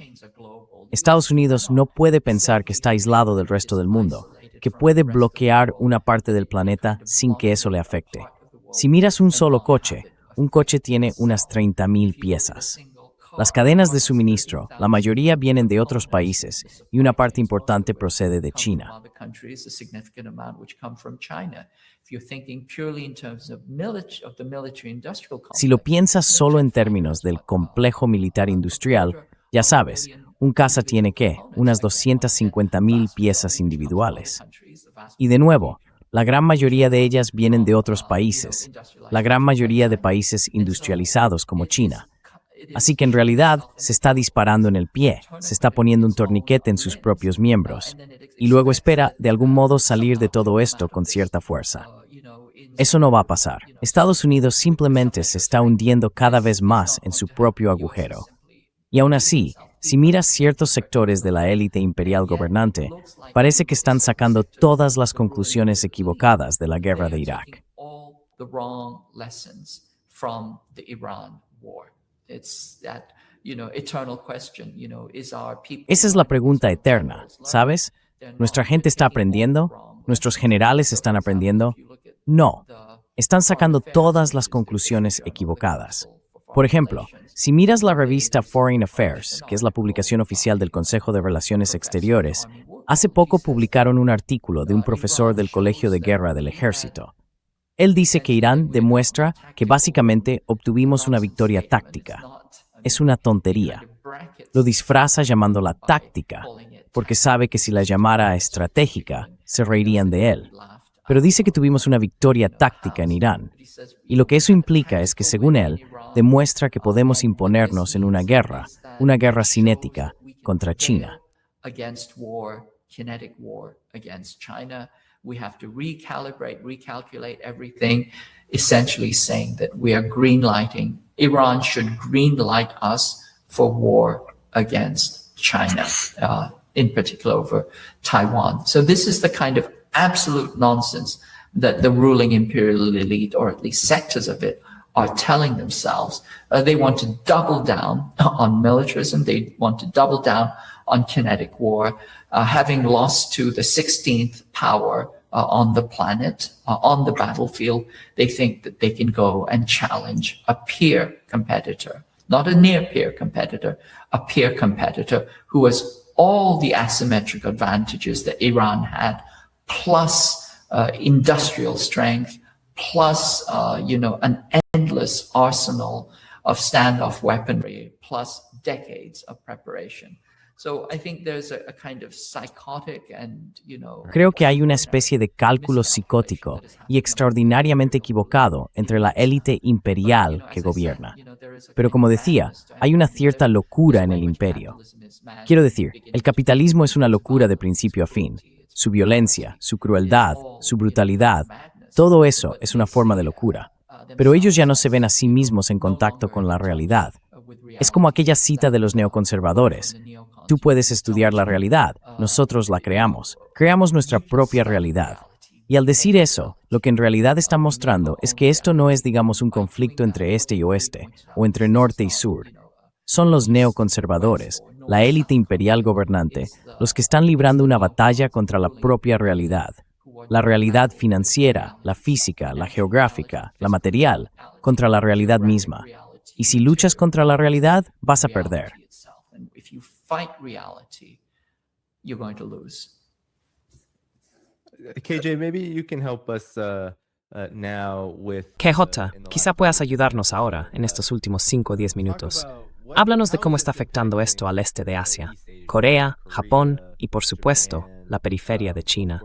Estados Unidos no puede pensar que está aislado del resto del mundo, que puede bloquear una parte del planeta sin que eso le afecte. Si miras un solo coche, un coche tiene unas 30,000 piezas. Las cadenas de suministro, la mayoría vienen de otros países y una parte importante procede de China. Si lo piensas solo en términos del complejo militar industrial, ya sabes, un caza tiene unas 250,000 piezas individuales. Y de nuevo, la gran mayoría de ellas vienen de otros países, la gran mayoría de países industrializados como China. Así que en realidad se está disparando en el pie, se está poniendo un torniquete en sus propios miembros, y luego espera de algún modo salir de todo esto con cierta fuerza. Eso no va a pasar. Estados Unidos simplemente se está hundiendo cada vez más en su propio agujero. Y aún así, si miras ciertos sectores de la élite imperial gobernante, parece que están sacando todas las conclusiones equivocadas de la guerra de Irak. Esa es la pregunta eterna, ¿sabes? ¿Nuestra gente está aprendiendo? ¿Nuestros generales están aprendiendo? No, están sacando todas las conclusiones equivocadas. Por ejemplo, si miras la revista Foreign Affairs, que es la publicación oficial del Consejo de Relaciones Exteriores, hace poco publicaron un artículo de un profesor del Colegio de Guerra del Ejército. Él dice que Irán demuestra que básicamente obtuvimos una victoria táctica. Es una tontería. Lo disfraza llamándola táctica, porque sabe que si la llamara estratégica, se reirían de él. Pero dice que tuvimos una victoria táctica en Irán. Y lo que eso implica es que, según él, demuestra que podemos imponernos en una guerra cinética contra China. We have to recalculate everything, essentially saying that we are greenlighting. Iran should greenlight us for war against China, in particular over Taiwan. So this is the kind of absolute nonsense that the ruling imperial elite, or at least sectors of it, are telling themselves. They want to double down on militarism. They want to double down on kinetic war, having lost to the 16th power on the planet, on the battlefield. They think that they can go and challenge a peer competitor, not a near peer competitor, a peer competitor who has all the asymmetric advantages that Iran had, plus industrial strength, plus an endless arsenal of standoff weaponry, plus decades of preparation. So I think there's a kind of psychotic and, Creo que hay una especie de cálculo psicótico y extraordinariamente equivocado entre la élite imperial que gobierna. Pero como decía, hay una cierta locura en el imperio. Quiero decir, el capitalismo es una locura de principio a fin. Su violencia, su crueldad, su brutalidad, todo eso es una forma de locura. Pero ellos ya no se ven a sí mismos en contacto con la realidad. Es como aquella cita de los neoconservadores. Tú puedes estudiar la realidad, nosotros la creamos. Creamos nuestra propia realidad. Y al decir eso, lo que en realidad está mostrando es que esto no es, digamos, un conflicto entre este y oeste, o entre norte y sur. Son los neoconservadores, la élite imperial gobernante, los que están librando una batalla contra la propia realidad. La realidad financiera, la física, la geográfica, la material, contra la realidad misma. Y si luchas contra la realidad, vas a perder. KJ, maybe you can help us now with KJ, quizá puedas ayudarnos ahora, en estos últimos 5 o 10 minutos. Háblanos de cómo está afectando esto al este de Asia, Corea, Japón y, por supuesto, la periferia de China.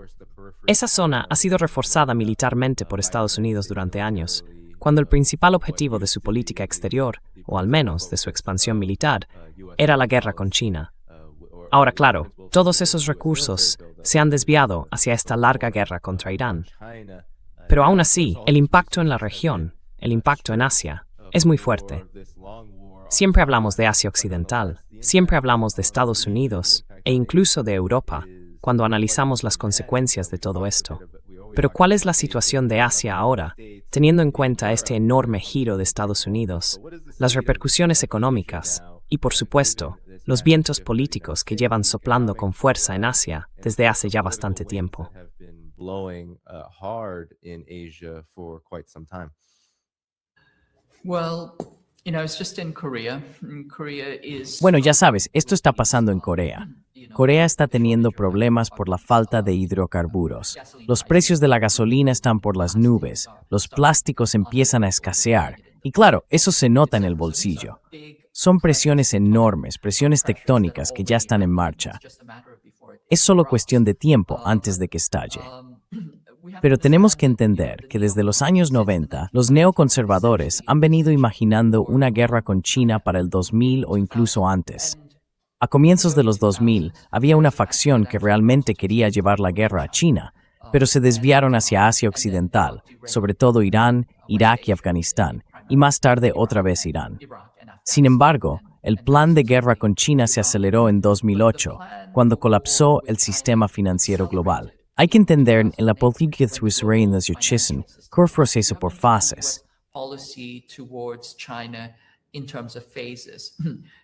Esa zona ha sido reforzada militarmente por Estados Unidos durante años, cuando el principal objetivo de su política exterior, o al menos de su expansión militar, era la guerra con China. Ahora, claro, todos esos recursos se han desviado hacia esta larga guerra contra Irán. Pero aún así, el impacto en la región, el impacto en Asia, es muy fuerte. Siempre hablamos de Asia Occidental, siempre hablamos de Estados Unidos e incluso de Europa cuando analizamos las consecuencias de todo esto. Pero ¿cuál es la situación de Asia ahora, teniendo en cuenta este enorme giro de Estados Unidos, las repercusiones económicas y, por supuesto, los vientos políticos que llevan soplando con fuerza en Asia desde hace ya bastante tiempo? Well, It's just in Korea. Korea is Bueno, ya sabes, esto está pasando en Corea. Corea está teniendo problemas por la falta de hidrocarburos. Los precios de la gasolina están por las nubes. Los plásticos empiezan a escasear. Y claro, eso se nota en el bolsillo. Son presiones enormes, presiones tectónicas que ya están en marcha. Es solo cuestión de tiempo antes de que estalle. Pero tenemos que entender que desde los años 90, los neoconservadores han venido imaginando una guerra con China para el 2000 o incluso antes. A comienzos de los 2000, había una facción que realmente quería llevar la guerra a China, pero se desviaron hacia Asia Occidental, sobre todo Irán, Irak y Afganistán, y más tarde otra vez Irán. Sin embargo, el plan de guerra con China se aceleró en 2008, cuando colapsó el sistema financiero global. Hay que entender en la política de las Yuchisen, que el proceso por fases. policy towards China in terms of phases.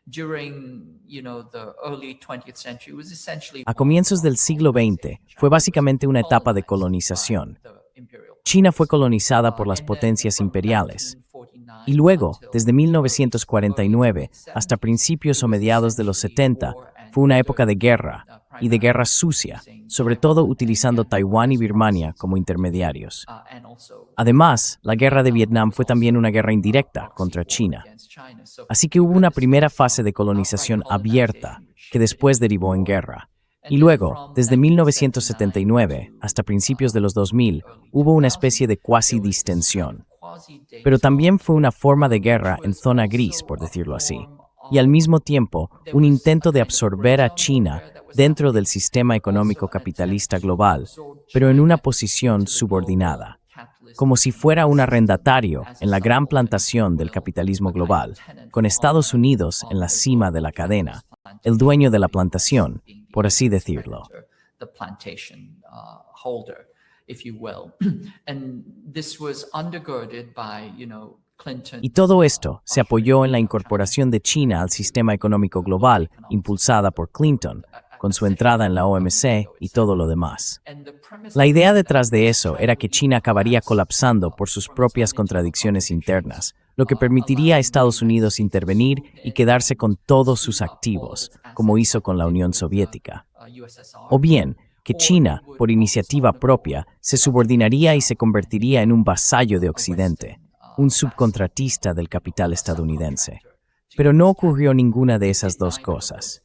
During, the early 20th century, it was essentially A comienzos del siglo XX, fue básicamente una etapa de colonización. China fue colonizada por las potencias imperiales. Y luego, desde 1949 hasta principios o mediados de los 70, fue una época de guerra, y de guerra sucia, sobre todo utilizando Taiwán y Birmania como intermediarios. Además, la guerra de Vietnam fue también una guerra indirecta contra China. Así que hubo una primera fase de colonización abierta, que después derivó en guerra. Y luego, desde 1979 hasta principios de los 2000, hubo una especie de cuasi distensión. Pero también fue una forma de guerra en zona gris, por decirlo así. Y al mismo tiempo, un intento de absorber a China dentro del sistema económico capitalista global, pero en una posición subordinada, como si fuera un arrendatario en la gran plantación del capitalismo global, con Estados Unidos en la cima de la cadena, el dueño de la plantación, por así decirlo. The plantation holder, if you will. And this was undergirded by, Clinton. Y todo esto se apoyó en la incorporación de China al sistema económico global, impulsada por Clinton, con su entrada en la OMC y todo lo demás. La idea detrás de eso era que China acabaría colapsando por sus propias contradicciones internas, lo que permitiría a Estados Unidos intervenir y quedarse con todos sus activos, como hizo con la Unión Soviética. O bien, que China, por iniciativa propia, se subordinaría y se convertiría en un vasallo de Occidente, un subcontratista del capital estadounidense. Pero no ocurrió ninguna de esas dos cosas.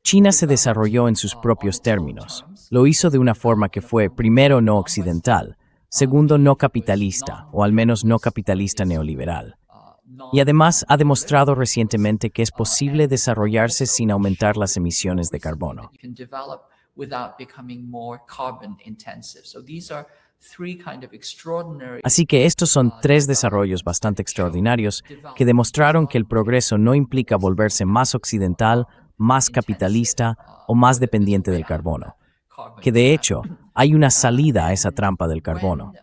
China se desarrolló en sus propios términos. Lo hizo de una forma que fue, primero, no occidental, segundo, no capitalista, o al menos no capitalista neoliberal. Y además ha demostrado recientemente que es posible desarrollarse sin aumentar las emisiones de carbono. Así que estos son tres desarrollos bastante extraordinarios que demostraron que el progreso no implica volverse más occidental, más capitalista o más dependiente del carbono. Que de hecho, hay una salida a esa trampa del carbono.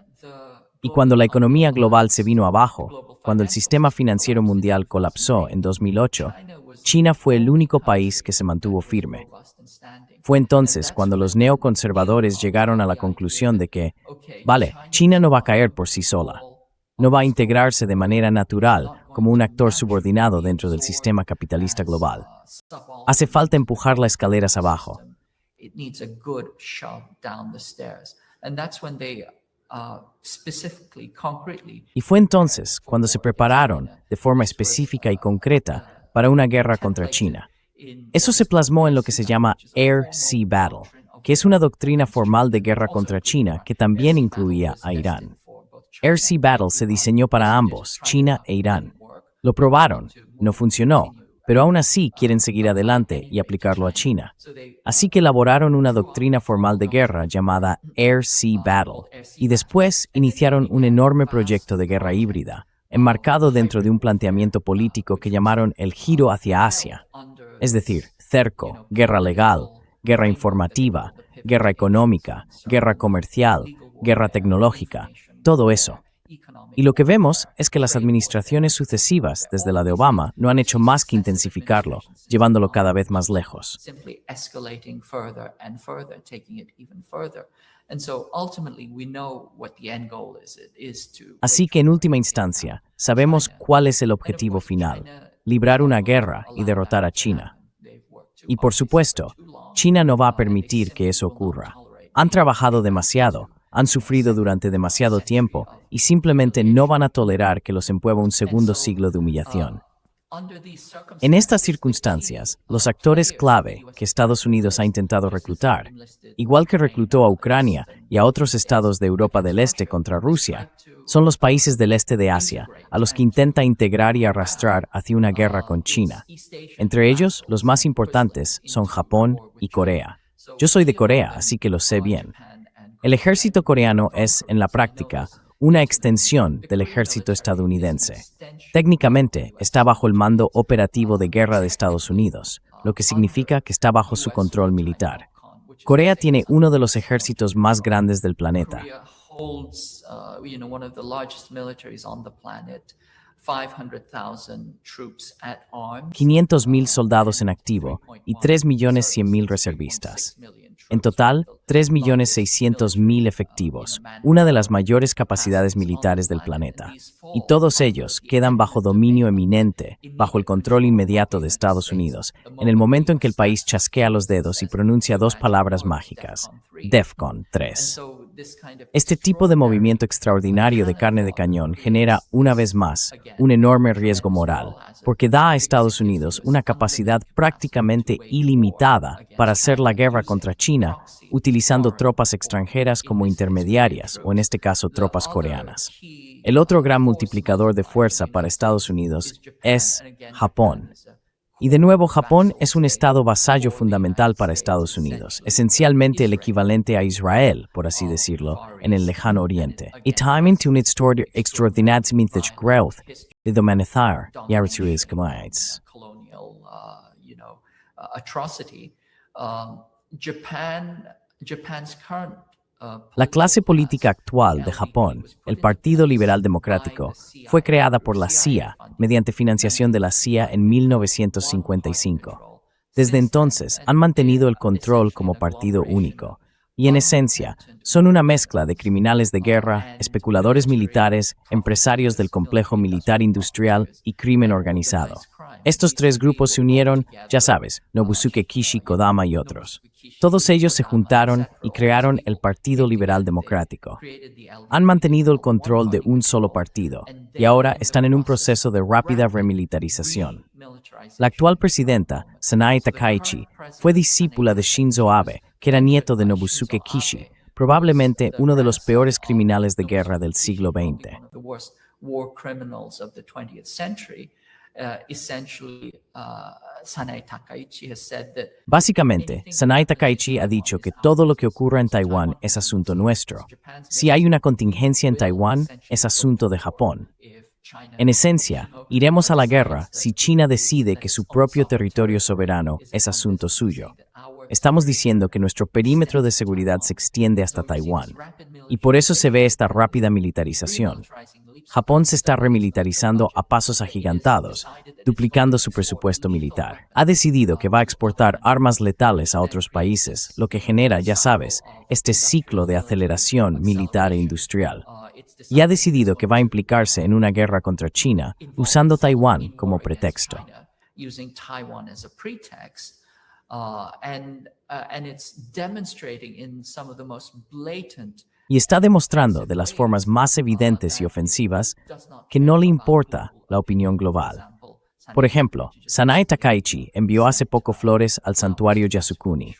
Y cuando la economía global se vino abajo, cuando el sistema financiero mundial colapsó en 2008, China fue el único país que se mantuvo firme. Fue entonces cuando los neoconservadores llegaron a la conclusión de que, vale, China no va a caer por sí sola. No va a integrarse de manera natural como un actor subordinado dentro del sistema capitalista global. Hace falta empujarla escaleras abajo. Y fue entonces cuando se prepararon de forma específica y concreta para una guerra contra China. Eso se plasmó en lo que se llama Air-Sea Battle, que es una doctrina formal de guerra contra China que también incluía a Irán. Air-Sea Battle se diseñó para ambos, China e Irán. Lo probaron, no funcionó, pero aún así quieren seguir adelante y aplicarlo a China. Así que elaboraron una doctrina formal de guerra llamada Air-Sea Battle, y después iniciaron un enorme proyecto de guerra híbrida, enmarcado dentro de un planteamiento político que llamaron el giro hacia Asia. Es decir, cerco, guerra legal, guerra informativa, guerra económica, guerra comercial, guerra tecnológica, todo eso. Y lo que vemos es que las administraciones sucesivas, desde la de Obama, no han hecho más que intensificarlo, llevándolo cada vez más lejos. Simply escalating further and further, taking it even further. And so ultimately we know what the end goal is. It is to Así que en última instancia, sabemos cuál es el objetivo final: librar una guerra y derrotar a China. Y por supuesto, China no va a permitir que eso ocurra. Han trabajado demasiado, han sufrido durante demasiado tiempo y simplemente no van a tolerar que los envuelva un segundo siglo de humillación. En estas circunstancias, los actores clave que Estados Unidos ha intentado reclutar, igual que reclutó a Ucrania y a otros estados de Europa del Este contra Rusia, son los países del este de Asia, a los que intenta integrar y arrastrar hacia una guerra con China. Entre ellos, los más importantes son Japón y Corea. Yo soy de Corea, así que lo sé bien. El ejército coreano es, en la práctica, una extensión del ejército estadounidense. Técnicamente, está bajo el mando operativo de guerra de Estados Unidos, lo que significa que está bajo su control militar. Corea tiene uno de los ejércitos más grandes del planeta. Korea holds, one of the largest militaries on the planet, 500,000 troops at arms, 500,000 soldados en activo y 3.100.000 reservistas. En total, 3.600.000 efectivos, una de las mayores capacidades militares del planeta. Y todos ellos quedan bajo dominio eminente, bajo el control inmediato de Estados Unidos, en el momento en que el país chasquea los dedos y pronuncia dos palabras mágicas: DEFCON 3. Este tipo de movimiento extraordinario de carne de cañón genera, una vez más, un enorme riesgo moral, porque da a Estados Unidos una capacidad prácticamente ilimitada para hacer la guerra contra China, utilizando tropas extranjeras como intermediarias, o en este caso tropas coreanas. El otro gran multiplicador de fuerza para Estados Unidos es Japón. Y de nuevo, Japón es un estado vasallo fundamental para Estados Unidos, esencialmente el equivalente a Israel, por así decirlo, en el lejano oriente. Y también tiene una extraordinariamente growth de humanizar y arrecibles comunidades. Atrocity. Japan's current La clase política actual de Japón, el Partido Liberal Democrático, fue creada por la CIA mediante financiación de la CIA en 1955. Desde entonces han mantenido el control como partido único y, en esencia, son una mezcla de criminales de guerra, especuladores militares, empresarios del complejo militar industrial y crimen organizado. Estos tres grupos se unieron, ya sabes, Nobusuke Kishi, Kodama y otros. Todos ellos se juntaron y crearon el Partido Liberal Democrático. Han mantenido el control de un solo partido y ahora están en un proceso de rápida remilitarización. La actual presidenta, Sanae Takaichi, fue discípula de Shinzo Abe, que era nieto de Nobusuke Kishi, probablemente uno de los peores criminales de guerra del siglo XX. Básicamente, Sanae Takaichi ha dicho que todo lo que ocurra en Taiwán es asunto nuestro. Si hay una contingencia en Taiwán, es asunto de Japón. En esencia, iremos a la guerra si China decide que su propio territorio soberano es asunto suyo. Estamos diciendo que nuestro perímetro de seguridad se extiende hasta Taiwán, y por eso se ve esta rápida militarización. Japón se está remilitarizando a pasos agigantados, duplicando su presupuesto militar. Ha decidido que va a exportar armas letales a otros países, lo que genera, ya sabes, este ciclo de aceleración militar e industrial. Y ha decidido que va a implicarse en una guerra contra China, usando Taiwán como pretexto. Y está demostrando de las formas más evidentes y ofensivas que no le importa la opinión global. Por ejemplo, Sanae Takaichi envió hace poco flores al santuario Yasukuni.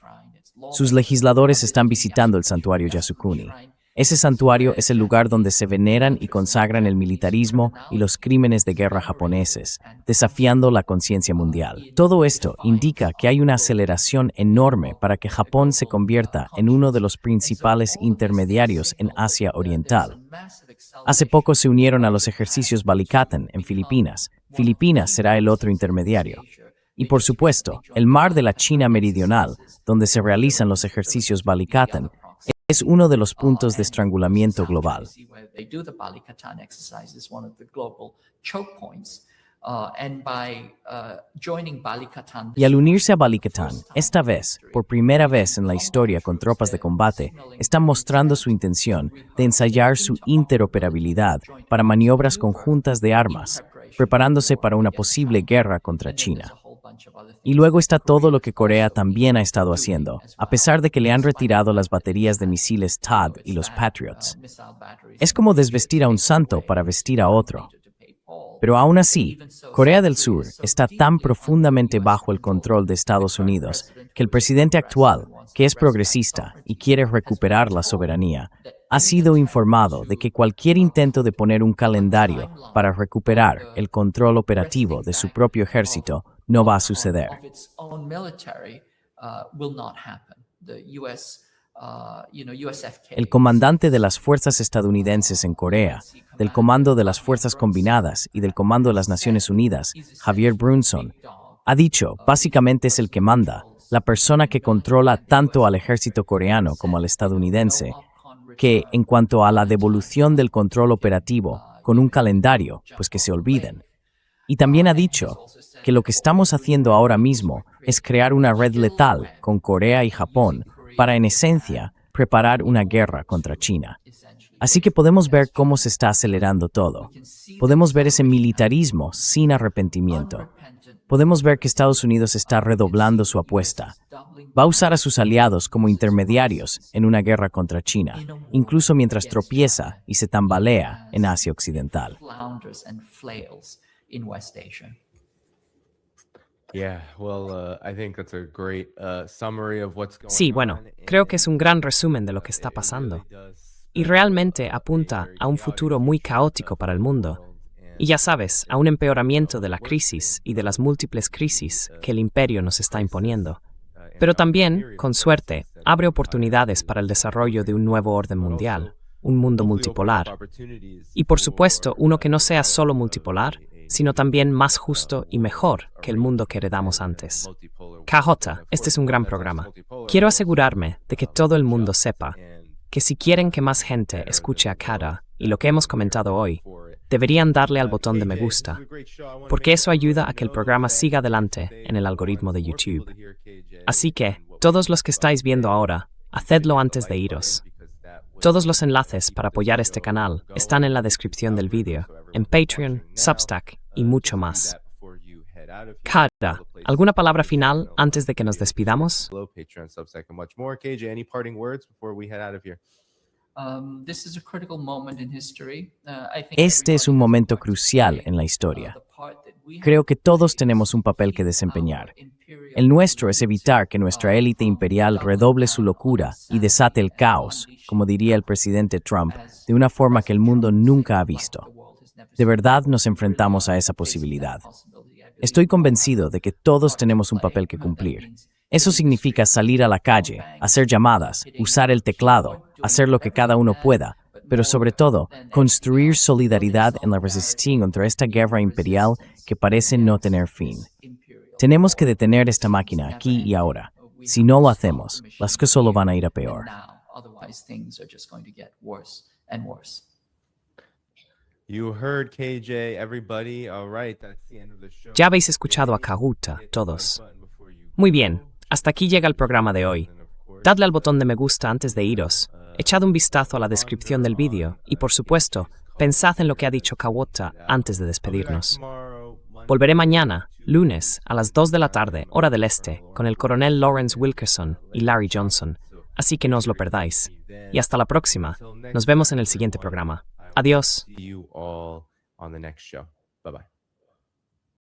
Sus legisladores están visitando el santuario Yasukuni. Ese santuario es el lugar donde se veneran y consagran el militarismo y los crímenes de guerra japoneses, desafiando la conciencia mundial. Todo esto indica que hay una aceleración enorme para que Japón se convierta en uno de los principales intermediarios en Asia Oriental. Hace poco se unieron a los ejercicios Balikatan en Filipinas. Filipinas será el otro intermediario. Y por supuesto, el mar de la China Meridional, donde se realizan los ejercicios Balikatan, Es uno de los puntos de estrangulamiento global. Y al unirse a Balikatan, esta vez, por primera vez en la historia con tropas de combate, están mostrando su intención de ensayar su interoperabilidad para maniobras conjuntas de armas, preparándose para una posible guerra contra China. Y luego está todo lo que Corea también ha estado haciendo, a pesar de que le han retirado las baterías de misiles THAAD y los Patriots. Es como desvestir a un santo para vestir a otro. Pero aún así, Corea del Sur está tan profundamente bajo el control de Estados Unidos que el presidente actual, que es progresista y quiere recuperar la soberanía, ha sido informado de que cualquier intento de poner un calendario para recuperar el control operativo de su propio ejército no va a suceder. El comandante de las fuerzas estadounidenses en Corea, del Comando de las Fuerzas Combinadas y del Comando de las Naciones Unidas, Javier Brunson, ha dicho, básicamente es el que manda, la persona que controla tanto al ejército coreano como al estadounidense, que, en cuanto a la devolución del control operativo con un calendario, pues que se olviden. Y también ha dicho que lo que estamos haciendo ahora mismo es crear una red letal con Corea y Japón para, en esencia, preparar una guerra contra China. Así que podemos ver cómo se está acelerando todo. Podemos ver ese militarismo sin arrepentimiento. Podemos ver que Estados Unidos está redoblando su apuesta. Va a usar a sus aliados como intermediarios en una guerra contra China, incluso mientras tropieza y se tambalea en Asia Occidental. Sí, bueno, creo que es un gran resumen de lo que está pasando. Y realmente apunta a un futuro muy caótico para el mundo. Y ya sabes, a un empeoramiento de la crisis y de las múltiples crisis que el imperio nos está imponiendo. Pero también, con suerte, abre oportunidades para el desarrollo de un nuevo orden mundial, un mundo multipolar. Y por supuesto, uno que no sea solo multipolar, sino también más justo y mejor que el mundo que heredamos antes. KJ, este es un gran programa. Quiero asegurarme de que todo el mundo sepa que si quieren que más gente escuche a Kara y lo que hemos comentado hoy, deberían darle al botón de me gusta, porque eso ayuda a que el programa siga adelante en el algoritmo de YouTube. Así que, todos los que estáis viendo ahora, hacedlo antes de iros. Todos los enlaces para apoyar este canal están en la descripción del vídeo, en Patreon, Substack y mucho más. Kara, ¿alguna palabra final antes de que nos despidamos? Este es un momento crucial en la historia. Creo que todos tenemos un papel que desempeñar. El nuestro es evitar que nuestra élite imperial redoble su locura y desate el caos, como diría el presidente Trump, de una forma que el mundo nunca ha visto. De verdad nos enfrentamos a esa posibilidad. Estoy convencido de que todos tenemos un papel que cumplir. Eso significa salir a la calle, hacer llamadas, usar el teclado, hacer lo que cada uno pueda, pero sobre todo, construir solidaridad en la resistencia contra esta guerra imperial que parece no tener fin. Tenemos que detener esta máquina aquí y ahora. Si no lo hacemos, las cosas solo van a ir a peor. Ya habéis escuchado a Kaguta, todos. Muy bien, hasta aquí llega el programa de hoy. Dadle al botón de me gusta antes de iros, echad un vistazo a la descripción del vídeo y, por supuesto, pensad en lo que ha dicho Kawota antes de despedirnos. Volveré mañana, lunes, a las 2 de la tarde, hora del este, con el coronel Lawrence Wilkerson y Larry Johnson, así que no os lo perdáis. Y hasta la próxima. Nos vemos en el siguiente programa. Adiós. See you all on the next show. Bye-bye.